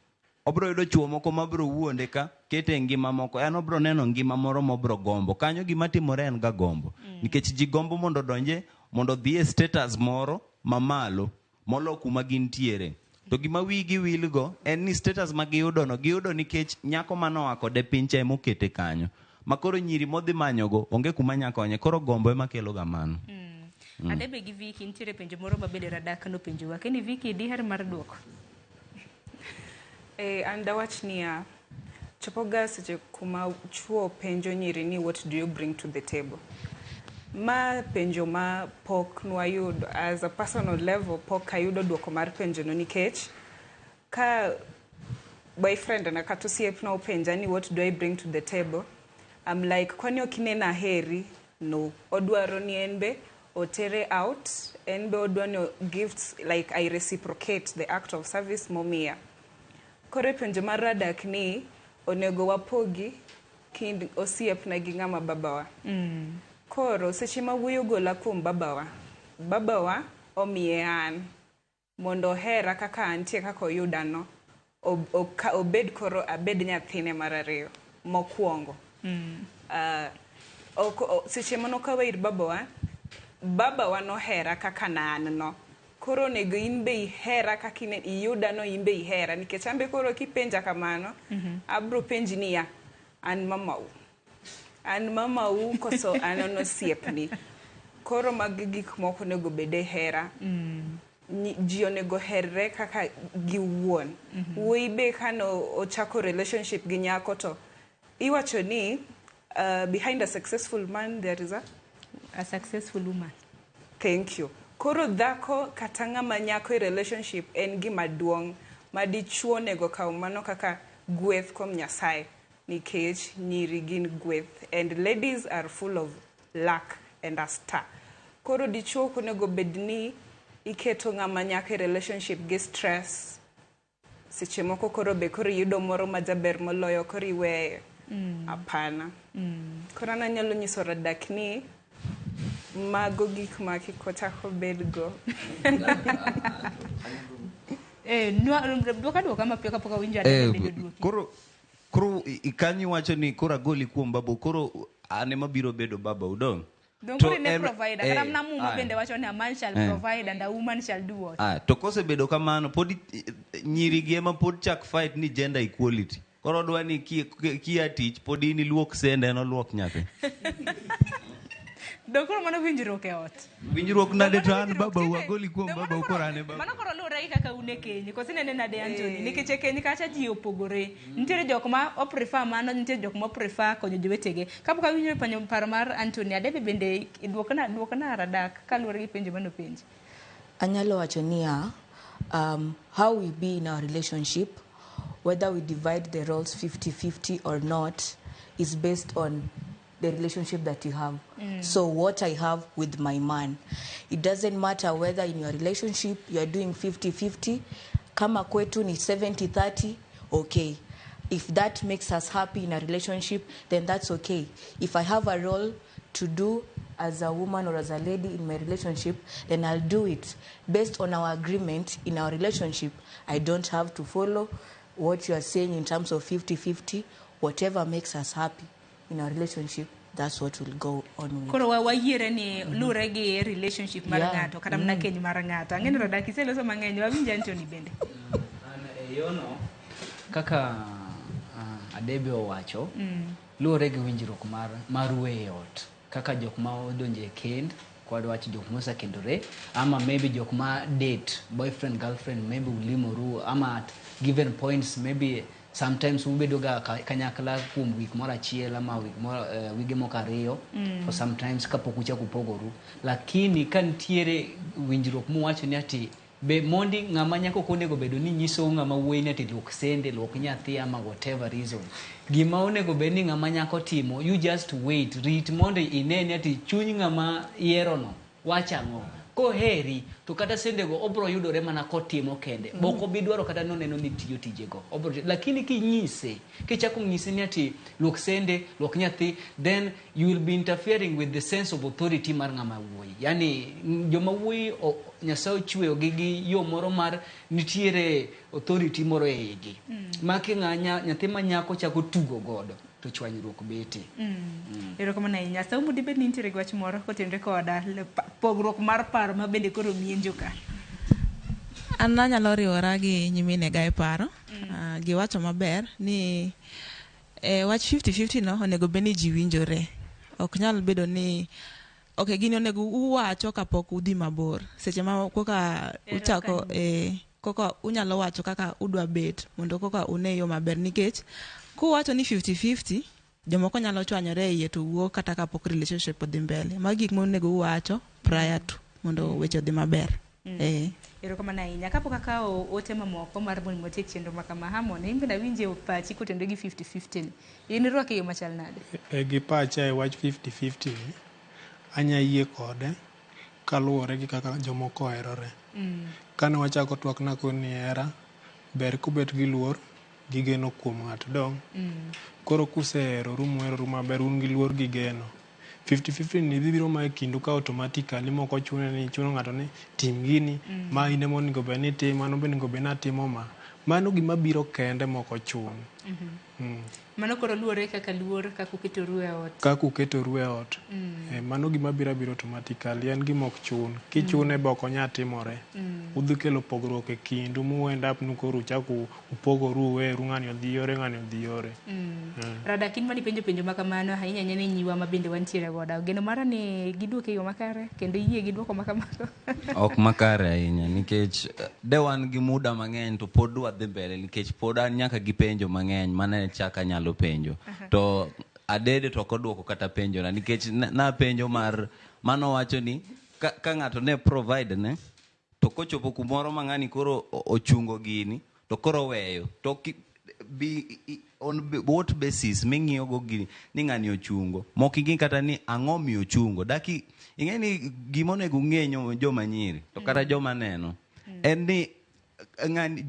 obro yudo chuo moko mabro wuonde ka kete ngima moko, an obro neno ngima moro mobro gombo. Kanyo gima timore en ga gombo. Nikech ji gombo mondo donje, mondo dhi e status moro mamalo molo kuma gintiere. To gima wigi wilgo en ni status ma giyudo nikech nyako manoa kode pinche emokete kanyo. Makoro nyiri modhi manyogo onge kuma nyako onye, koro gombo ema kelo ga mano. Adebe gi Viki nitiere penjo moro mabede Radak no penjowa. Keni Viki diher mar duoko? An dawach niya, chopoga seche kuma chuo penjo nyiri ni what do you bring to the table. Ma penjo ma pok nwayudo as a personal level, pok ayudo duoko mar penjo no nikech ka boyfriend na kata osiep na openja ni what do I bring to the table, I'm like kwani okinena heri? No, odwaro ni enbe otere out, enbe odwaro gifts, like I reciprocate the act of service momia. Kore penjo mar Radak ni onego wapogi kind osiep na gi ng'ama babawa. Koro seche ma wuoyo gola kuom babawa omiye an mondo hera kaka antie kaka oyudano obed koro abed nyathine mar ariyo mokwongo. Seche manokawa ir babawa nohera kaka nan no, koro nego inbe ihera kaka iyudano inbe ihera, nikech ambe koro kipenja kamano abro penji niya an mamau koso anono siepni. Koro mag gik moko nego bede hera. Ji onego herre kaka giwuon. Wuoyi be kano ochako relationship gi nyako to iwacho ni behind a successful man there is a successful woman. Thank you. Koro dhako kata ng'ama nyako relationship en gima duong' ma dichuo nego kaw mano kaka gweth kuom Nyasaye, nikech nyiri gin gweth and ladies are full of luck and a star. Koro dichuo konego bedni iketo ng'ama nyako relationship gi stress. Seche moko koro be koro yudo moro majaber moloyo koro iweye. Apana. Koro nanyalo nyiso Radak ni mago gik ma kikochako bedgo. Duoka mapiyo kapok awinjo Adebe duoki. Koro ikanyi wacho ni koro agoli kuom babo, koro ane mabiro bedo baba udong. Dongori ne provider, kata mna muma bende wacho ni a man shall provide and a woman shall do what? To kose bedo kamano, pod nyiri gi ema pod chak fight ni gender equality. Koro dwa ni kia tich, pod ini luok sende no luok nyathi. Dokoro mano winjruok e ot. Winjruok nade to an baba wagoli kuom baba ukoro ane baba. Mano koro luwore kaka une kenyi, kosi nene nade Anthony, nikech kenyi kacha ji opogore. Nitiere jok ma prefer mano, nitiere jok ma prefer konyo jowetege. Kapok awinjo panyo paro mar Anthony, Adebe bende duokna Radak kaluwore gi penjo mano penji. Anyalo wacho niya, how we be in our relationship, whether we divide the roles 50-50 or not, is based on the relationship that you have. So what I have with my man, it doesn't matter whether in your relationship you are doing 50-50, kama kwetu ni 70-30, okay. If that makes us happy in a relationship, then that's okay. If I have a role to do as a woman or as a lady in my relationship, then I'll do it based on our agreement in our relationship. I don't have to follow what you are saying in terms of 50-50. Whatever makes us happy in our relationship, that's what will go on with. Koro wayiere ni lure gi relationship mar ng'ato kata mna keny mar ng'ato. Ang'eni Radak iseloso mang'eny, wawinjo Anthony bende. Yono kaka Adebe owacho, lure gi winjruok mar weyo ot. Kaka jok ma odonje kend, kwa wach jok mosa kendore, ama maybe jok ma date, boyfriend, girlfriend, maybe ulimoru, ama at given points, maybe sometimes ubedoga kanyakla kuom week mora achiel ama wige moko ariyo, or sometimes kapok uchako kupogoru. Lakini kantiere winjruok muwacho ni ati be mondi ng'ama nyako konego bedo ni nyiso ng'ama wuoyi ni ati luok sende, luok nyathi ama whatever reason. Gima onego bedo ni ng'ama nyako timo, you just wait, rit mondo ineni ati chuny ng'ama yiero no wacha ng'o. koheri to kata sendego obro yudore mana kotimo kende boko bidwaro kata noneno ni tiyo tijego lakini kinyise kichako ng'ise ni ati luok sende luok nyathi, then you will be interfering with the sense of authority mar ng'ama wuoyi. Yani joma wuoyi Nyasaye ochweyo gi yo moro mar nitiere authority moro e igi maki nyathi manyako chako tugo godo to chwanyruok bete. Erokamano ahinya. Saumu dibed ni nitiere wach moro kotenore koda pogruok mar paro ma bende koro mienjo ka? An anyalo riwora gi nyimine ga e paro. Giwacho maber ni wach 50-50 no onego bed ni ji winjore. Ok nyal bedo ni gini onego uwacho kapok udhi mabor. Seche ma koka uchako koka unyalo wacho kaka udwa bet mondo koka uneyo maber, nikech kuwacho ni 50-50 jomoko nyalo chwanyore iye to wuok kata kapok relationship odhi mbele. Magi gik monego uwacho prior to mondo weche odhi maber. Erokamano ahinya. Kapok akawo ote mamoko mar mondo watiek chenro ma kama Hamon, in bende awinje pachi kotenore gi 50-50 ni. In irwake yo machal nade? Gi pacha e wach 50-50 ni anya yie kode kaluwore gi kaka jomoko oherore. Kane wachako twak na koni hera ber kubet gi luor gi geno kuom ng'ato dong. Koro kusehero rumu maber un gi luor gi geno. 50-50 ni biro ma kindu ka automatically moko chuno ng'ato ni tim gini ma ine monego bed ni tim, mano bende bed na timo ma. Mano gima biro kende moko chun. Mano koro luore kaka uketo ru e ot. Kaka uketo ru e ot. Mano gima biro automatically, en gima ok chun. Kichune be ok onya timore. Udhi kelo pogruok e kindu mu end up koro uchako upogoru weru, ng'ani odhi yore ng'ani odhi yore. Radakin mani penjo makamano ahinya ni nyiwa ma bende wantiere goda. Geno mara ni giduoke yo makare kendo yie gi duoko makamano. Ok makare ahinya nikech de wan gi muda mang'eny to pod wadhi mbele nikech pod an nyaka gi penjo mang'eny mane chaka nyalo penjo. To adede to koduoko kata penjo na nikech na penjo mar mano wacho ni ka ng'ato ne provide ne to kochopo kumoro mang'ani koro ochungo gini to koro weyo to on what basis ming'iyo go gini ni ng'ani ochungo mokingi kata ni ang'o mi ochungo daki ing'eni gimonego ng'enyo joma nyiri to kata joma neno en ni ng'ani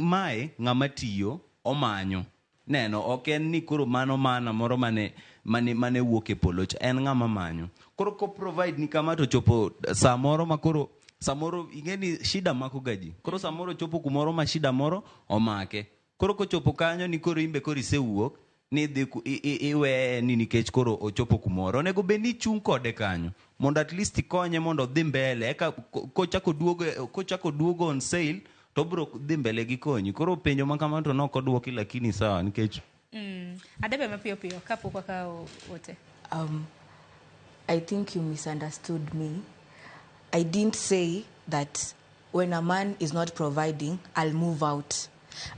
mae ng'ama tiyo omanyo neno ok en ni koro mano mana moro mane wuok e polo cha, en ng'ama manyo koro ko provide ni kama to chopo samoro makoro samoro ing'eni shida mako gaji koro samoro chopo kumoro ma shida moro omake koro kochopo kanyo ni koro imbe koro isewuok ni dhi iwe ni nikech koro ochopo kumoro onego bed ni chung kode kanyo mondo at least ikonye mondo dhi mbele eka kochako duogo on sale to bro dhi mbele gi konyi koro penjo makama to nok oduoki lakini sawa nikech Adebe mapiyo kapok akawo ote. I think you misunderstood me. I didn't say that when a man is not providing, I'll move out.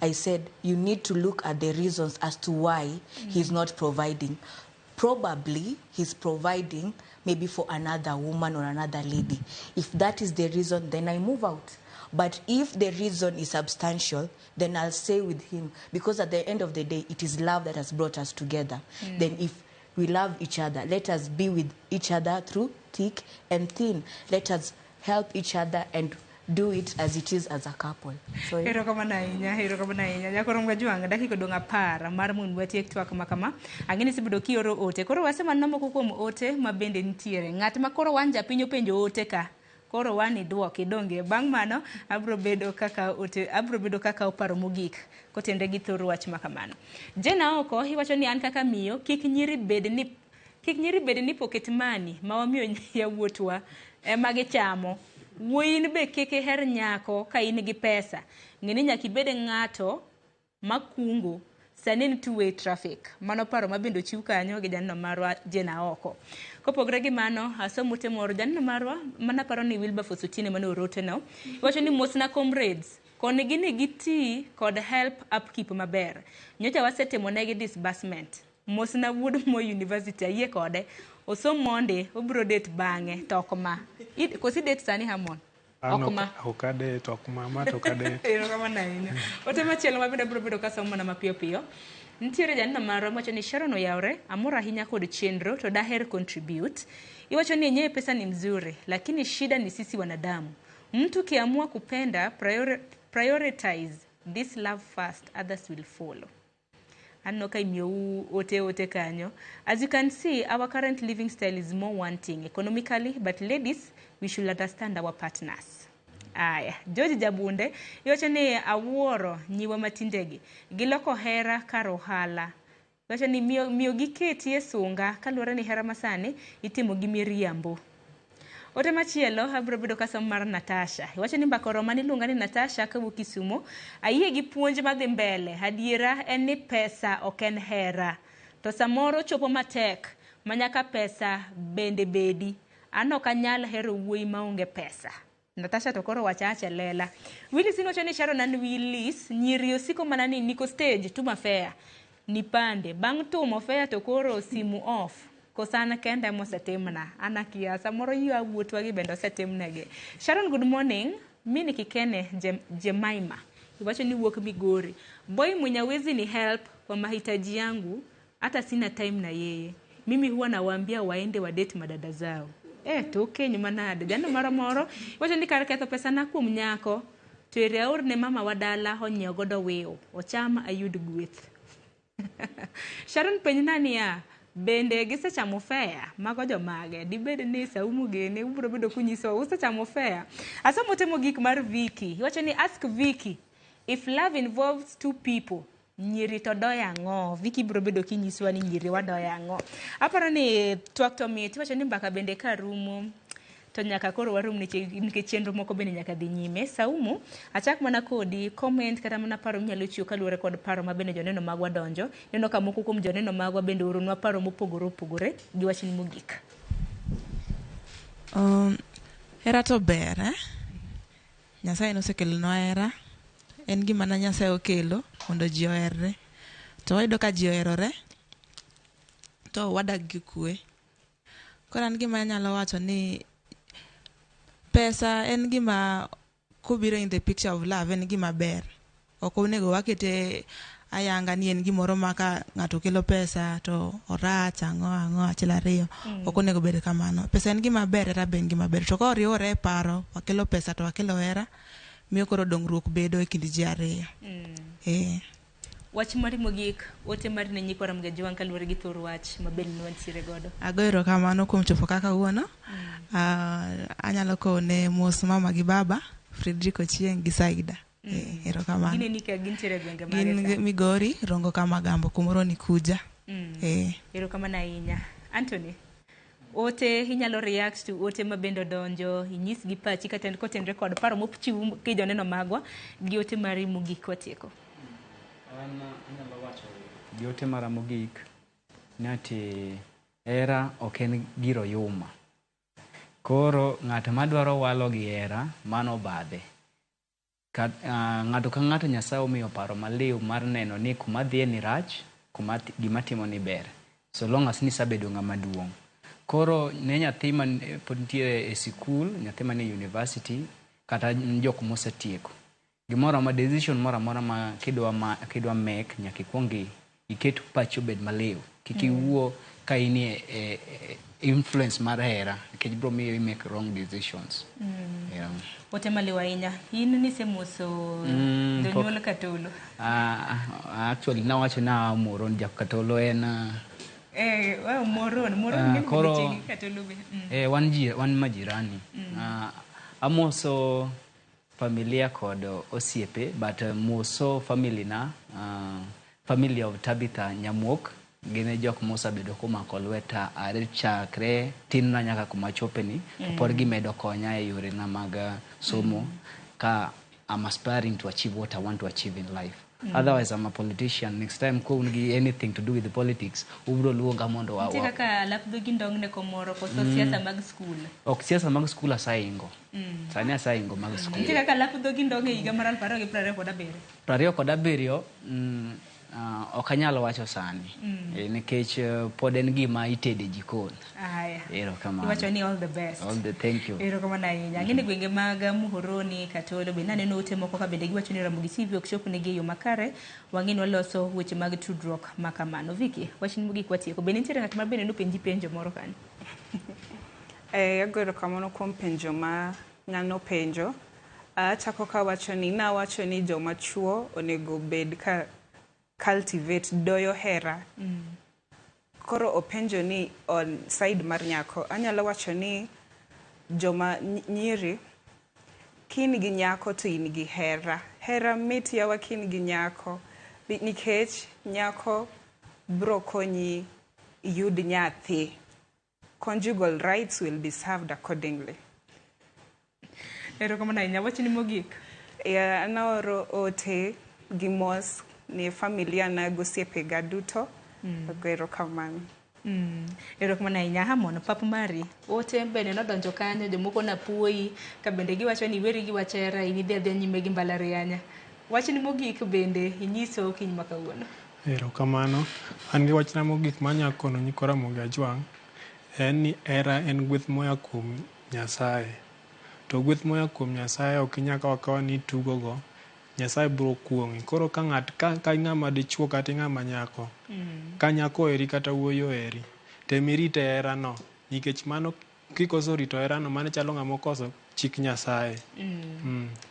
I said you need to look at the reasons as to why he's not providing. Probably he's providing maybe for another woman or another lady. If that is the reason, then I move out. But if the reason is substantial, then I'll stay with him. Because at the end of the day, it is love that has brought us together. Then if we love each other, let us be with each other through thick and thin. Let us help each other and do it as it is as a couple. So Erokamano ahinya. Nyakoro mga juang dakika donga para mar mun watiek twak makama. Ang'eni sibudo kioro ote. Koro wasema nomoko kuom ote ma bende nitiere. Ng'at ma koro wanja pinyo penjo ote ka. Koro wani duoki donge bang' mano abro bedo kaka oparo mogik kotende gi thoro wach makamano. Jena oko iwacho ni an kaka miyo kik nyiri bed ni pocket money ma wamiyo yawuotwa ema gichamo. Wuoyin be kik her nyako ka in gi pesa. Ng'eni nyaka ibed ng'ato makungo sani ni two-way traffic. Mano paro mabendo chiw kanyo gi janno marwa Jena oko. Kopogre gi mano asomote moro janno marwa mana paro ni Wilberforce Otieno mane orote no. Wacho ni mosna comrades koni gini giti kod help upkeep maber. Nyocha wasetimo negi disbursement. Mosna Wood Mo University ayie kode. Osom monde obro date bang'e tokma. Kosi date sani Hamon. Okuma. Okade to okuma ma to okade. Erokamano ahinya. Ote machielo mabende biro bedo kasomo mana mapiyo piyo. Nitiere janino marwa mawacho ni Sharon oyawre, amor ahinya kod chenro to daher contribute. Iwacho ni yenyewe pesa ni mzuri, lakini shida ni sisi wanadamu. Mtu kiamua kupenda, prioritize this love first, others will follow. Anno kai miyo ote kanyo. As you can see, our current living style is more wanting economically, but ladies, we should understand our partners. Aya, George Jabunde, iwacho ni awuoro nyiwa matindegi. Giloko hera karo hala. Iwacho ni miyo giketie sunga kaluwore ni hera masani itimo gi miriambo. Ote machielo abiro bedo kasomo mar Natasha. Iwacho ni mbakoro mani luonga ni Natasha kawuok Kisumu. Ayie gi puonj madhi mbele. Adiera en ni pesa ok en hera. To samoro chopo matek manyaka pesa bende bedi. Ano kanyal hero wuoyi maonge pesa. Natasha to koro wachache lela. Willis iwacho ni Sharon and Willis nyiri osiko mana ni niko stage tuma fair. Nipande. Bang' tumo fair to koro simu off. Kosana kenda mosetimna. Ana kia samoro yu awuotwa gi bendo setimnege. Sharon, good morning. Mimi Kikene Jemaima. Iwacho ni wuok Migori. Boy Mwenyawezi ni help kwa mahitaji yangu. Hata sina time na yeye. Mimi huwa nawaambia waende wadate madada zao. Toke nyuma nade. Jana moro. Iwacho ni kar ketho pesa na kuom nyako. To ere ne mama wadala onyiew godo weo. Ochama ayud gweth. Sharon penjnani ya. Bende gisechamo fea mago jomage dibed ni saumu gene ubro bedo kunyiso usechamo fea. Asomo temo gik mar Vicky. Iwacho ni ask Vicky if love involves two people nyiri to doya ngo. Vicky bro bedo kinyiswa ni nyiri wadoya ngo. Aparo ni twak to mit. Iwacho ni mbaka bende ka rumo to nyaka koro warum nikech chenro moko bende nyaka dhi nyime. Saumu achak mana kodi comment kata mana paro nyalo chiwo kaluwore kod paro mabende joneno magwa donjo. Neno ka moko kuom joneno magwa bende oronwa paro mopogore gi wachni mogik. Hera to ber, Nyasaye nosekelonwa hera. En gima na Nyasaye okelo mondo ji oherre. To wayudo ka ji oherore to wadak gi kwe. Koro an gima nyalo wacho ni pesa en gima kubiro in the picture of love en gima ber. Ok onego wakete ayanga ni en gimoro maka ng'ato kelo pesa to orach ang'o achiel ariyo. Ok onego bed kamano. Pesa en gima ber, hera ben gima ber. To ka oriwore e paro wakelo pesa to wakelo hera miyo koro dongruok bedo e kind ji ariyo. Wach mari mogik ote mari ne nyiko Ramogi Jwang kaluwore gi thor wach mabel nwantiere godo. Agoero kamano kuom chopo kaka wuono. Anyalo kone mos mama gi baba Fredrick Ochieng gi Saida. Erokamano. Gine nika gintiere gwenge Gin Migori Rongo kama Gambo kumoro ni kuja. Erokamano ahinya. Anthony, ote inyalo react to ote mabendo donjo inyis gi pachi kata kotenre kod paro mochiw ki joneno magwa gi ote mari mogik watieko. Anyalo wacho gi ote mara mogik ni ati hera ok en giro yuma. Koro ng'ato madwaro walo gi hera mano badhe. Ng'ato ka ng'ato Nyasaye omiyo paro maliw mar neno ni kuma dhiye ni rach, kuma gima timo ni ber. So long as nisabedo ng'ama duong'. Koro ne nyathi man pod nitie e sikul, nyathi man e university, kata jok mosetieko. Gimoro ma decision moro amora ma kidwa make nyaka ikwongi iket pacho bed maliw. Kik iwuo ka in influence mar hera nikech bro miyo you make wrong decisions. Ote maliw ahinya. In nisemoso jonyuol Katolo. Actually nawacho na moron jak Katolo en moron ng'e Katolo be. Wan majirani. Amoso familia kod osiepe, but moso family na family of Tabitha Nyamwok gine jok mosabedo komako lweta are chakre tin na nyaka kuma chopeni pod gimedo konya e yore na mag somo ka I'm aspiring to achieve what I want to achieve in life. Otherwise I'm a politician. Next time ko ungi anything to do with the politics ubro luonga mondo wa. Tika ka lapdo gindong ne komoro ko siasa mag school. Ok siasa mag school asaingo. Sani asaingo mag school. Tika ka lapdo gindong e higa mar 2027. 2027 ok anyal wacho sani nikech pod en gima itede jikon. Aya. Erokamano. Iwacho ni all the best. All the thank you. Erokamano ahinya. Ang'e ni gwenge mag Muhoroni, Katolo be naneno ote moko ka bende giwacho ni Ramogi TV ok chop negi e yo makare. Wang'e ni waloso weche mag tudruok ma kamano. Vicky, wachni mogik watieko. Bende nitiere ng'at ma bende nopenji penjo moro kanyo? Ago erokamano kuom penjo ma ng'ano penjo. Achako kawacho ni nawacho ni joma chuo onego bed ka cultivate doyo hera. Koro openjo ni on side mar nyako. Anyalo wacho ni joma nyiri kin gi nyako to in gi hera. Hera mit yawa kin gi nyako. Nikech nyako bro konyi yud nyathi. Conjugal rights will be served accordingly. Erokamano ahinya. Wachni mogik? Anaoro ote gi mos ni familia na gosiepega duto. Erokamano. Erokamano ahinya. Hamono pap mari. Ote bende nodonjo kanyo, jomoko napuoyi ka bende giwacho ni weri gi wachera in idhi adhiya nyime gi mbalarianya. Wachni mogik bende inyiso kiny ma kawuono. Erokamano. An gi wachna mogik manya kono nyiko Ramogi Ajwang' en ni hera en gweth moya kuom Nyasaye. To gweth moya kuom Nyasaye ok inya kawa kawa ni tugo go. Nyasaye biro kuong'i. Koro ka ng'ama dichuo kata ng'ama nyako, ka nyako eri kata wuoyo eri, tem irite hera no. Nikech mano kikoso rito hera no, mano chalo ng'ama okoso chik Nyasaye.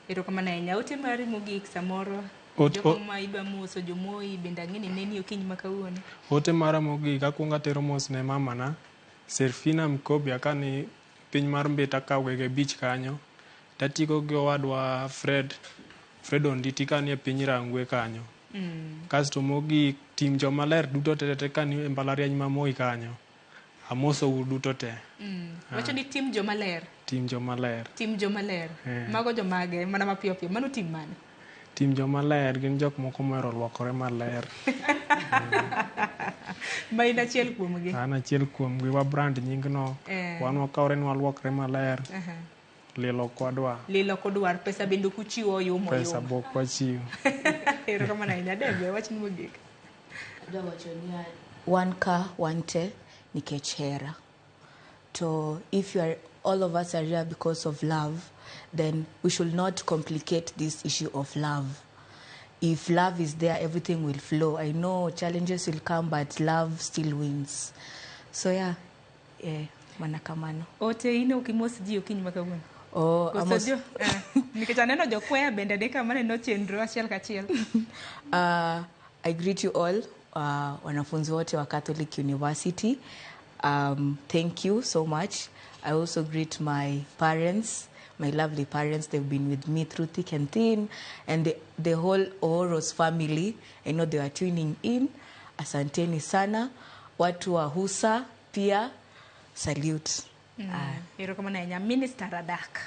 Erokamano ahinya. Ote mari mogik samoro jogo ma idwa moso jomoi bende ang'e ni neni okiny ma kawuono. Ote mara mogik akwongo atero mos ne mamana Serfina Mkobia kani piny mar Mbita ka wege beach kanyo. Tatigo gi owadwa Fred Onditi kani e piny Rangwe kanyo. Kasto mogik tim jomaler duto te kani e mbalariany ma Moi kanyo. Amoso u duto te. Wacho ni tim jomaler. Tim jomaler. Tim jomaler. Mago jomage mana mapiyo piyo. Mano tim mane? Tim jomaler gin jok moko mohero luokore maler. Ma in achiel kuomgi? An achiel kuomgi. Wa brand nyingno. Wan wakawre ni waluokre maler. Lilo kwadwa. Lilo kodwar. Pesa bende kuchiwo yumo. Pesa bok wachiwo. Erokamano ahinya. Debe wachni mogik? Adwa wacho ni one ka one te nikech hera. So if all of us are here because of love, then we should not complicate this issue of love. If love is there, everything will flow. I know challenges will come, but love still wins. So yeah, manakamano. Ote ine ukimos ji okiny ma kawuono? Amos. Nikech aneno jokwea bende adeka maneno chenro achiel kachiel. I greet you all, wanafunzi wote wa Catholic University. Thank you so much. I also greet my parents, my lovely parents. They've been with me through thick and thin, and the whole Oros family. I know they are tuning in. Asanteni sana. Watu wa Husa pia, salute. Erokamano ahinya. Minister Radak.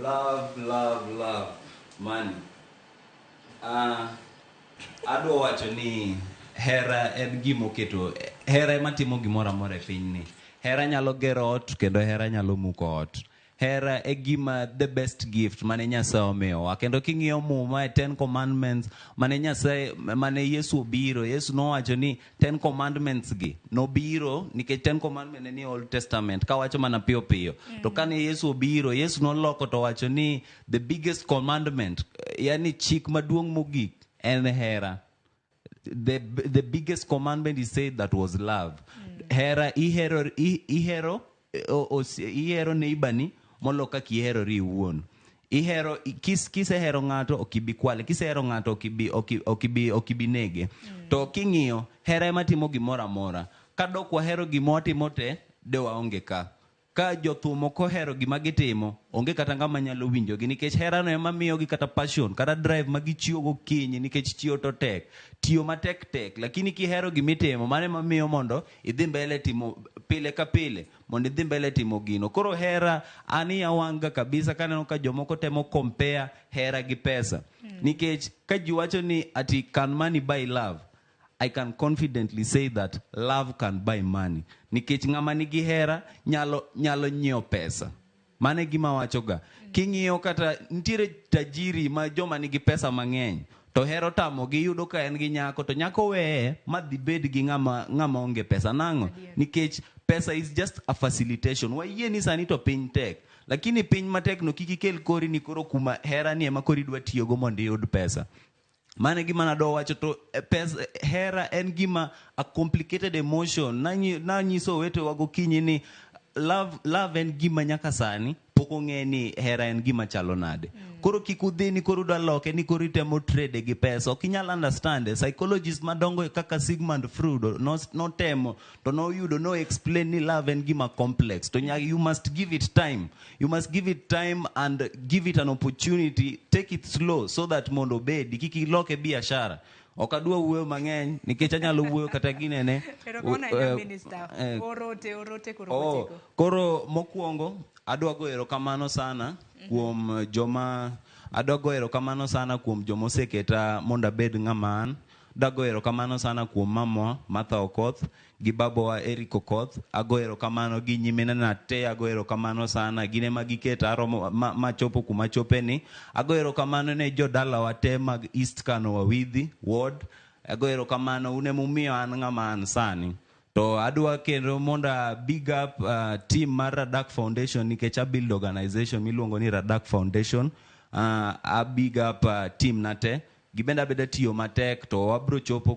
Love money. Adwa wacho ni hera en gima oketo, hera ema timo gimoro amora e pinyni. Hera nyalo gero ot kendo hera nyalo muko ot. Hera e gima the best gift mane Nyasaye omiyowa. Kendo king'iyo muma e 10 commandments mane Yesu obiro, Yesu nowacho ni 10 commandments gi nobiro nikech 10 commandments ni Old Testament kawacho mana piyo piyo. To kane Yesu obiro, Yesu noloko to wacho ni the biggest commandment, yani chik maduong' mogik en hera. The biggest commandment he said that was love. Hera ihero neighbor molo kaka iherori iwuon. Kisehero ng'ato ok ibi kwale, kisehero ng'ato ok ibi nege. To king'iyo hera ema timo gimoro amora. Ka dok wahero gima watimo te, de waonge ka. Ka jothum ok ohero gima gitimo, onge kata ng'ama nyalo winjogi nikech herano ema miyogi kata passion, kata drive ma gichiwo gokinyi nikech tiyo to tek. Tiyo matek tek, lakini kihero gimitimo, mano ema miyo mondo idhi mbele timo pile ka pile, mondo idhi mbele timo gino. Koro hera ani awanga kabisa kaneno ka jomoko temo compare hera gi pesa. Nikech ka ji wacho ni ati can money buy love? I can confidently say that love can buy money. Nikech ng'ama nigi hera nyalo nyiewo pesa. Mane gima wachoga. King'iyo kata nitiere tajiri ma joma nigi pesa mang'eny. to hero tamo gi yudo ka en gi nyako to nyako weye madhi bed gi ng'ama onge pesa nang'o nikech pesa is just a facilitation wayie ni sani to piny tek lakini piny matek no kik ikel kori ni koro kuma hera ni ema kori dwa tiyogo mondo iyud pesa. Mane gima nado wacho to hera en gima a complicated emotion nanyiso wetewa gokinyi ni love en gima nyaka sani pok ong'e ni hera en gima chalo nade. Koro kik udhi ni koro udwa loke ni koro itemo trade gi pesa ok inyal understand. Psychologist madongo kaka Sigmund Freud notemo to noyudo no explain ni love en gima complex to you must give it time and give it an opportunity, take it slow so that mondo bedi kik iloke biashara. Ok adwa wuoyo mang'eny nikech anyalo wuoyo kata ginene. Koro mokwongo adwa go erokamano sana kuom joma oseketa mondo abed ng'ama an. Dago erokamano sana kuom mamwa Martha Okoth gi babawa Eric Okoth. Ago erokamano gi nyiminena te, ago erokamano sana gine magiketa machopo kuma chopeni. Ago erokamano ne jodalawa te mag East Kano Wawidhi ward. Ago erokamano une mumiyo an ng'ama an sani. To adwa kendo monda big up team mar Radak Foundation nikech a build organization miluongo ni Radak Foundation. A big up team nate. Gibenda beda tiyo matek to wabro chopo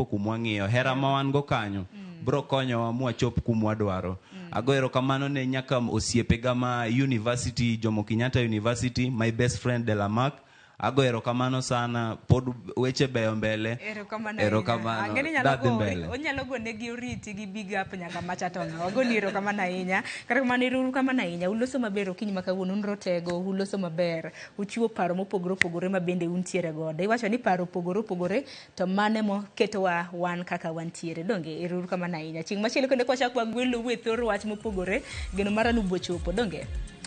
kuma ng'iyo. Hera ma wan go kanyo bro konyowa mwachop kuma wadwaro. Ago erokamano ne nyaka osiepega ma university, Jomo Kenyatta University, my best friend Delamark. Ago erokamano sana pod weche beyo mbele. Erokamano dadhi mbele. Onyalo go negi oriti gi big up nyaka machatona. Wago ni erokamano ahinya. Kata kamano erokamano ahinya. Uloso maber okinyi ma kawuono unrotego, uloso maber. Uchiwo paro mopogore opogore ma bende untiere godo. Iwacho ni paro opogore to mane mo ketowa wan kaka wantiere. Donge erokamano ahinya. Chieng' machielo kendo kwachak wagwelo wuoth wach mopogore geno mara nubo chopo donge.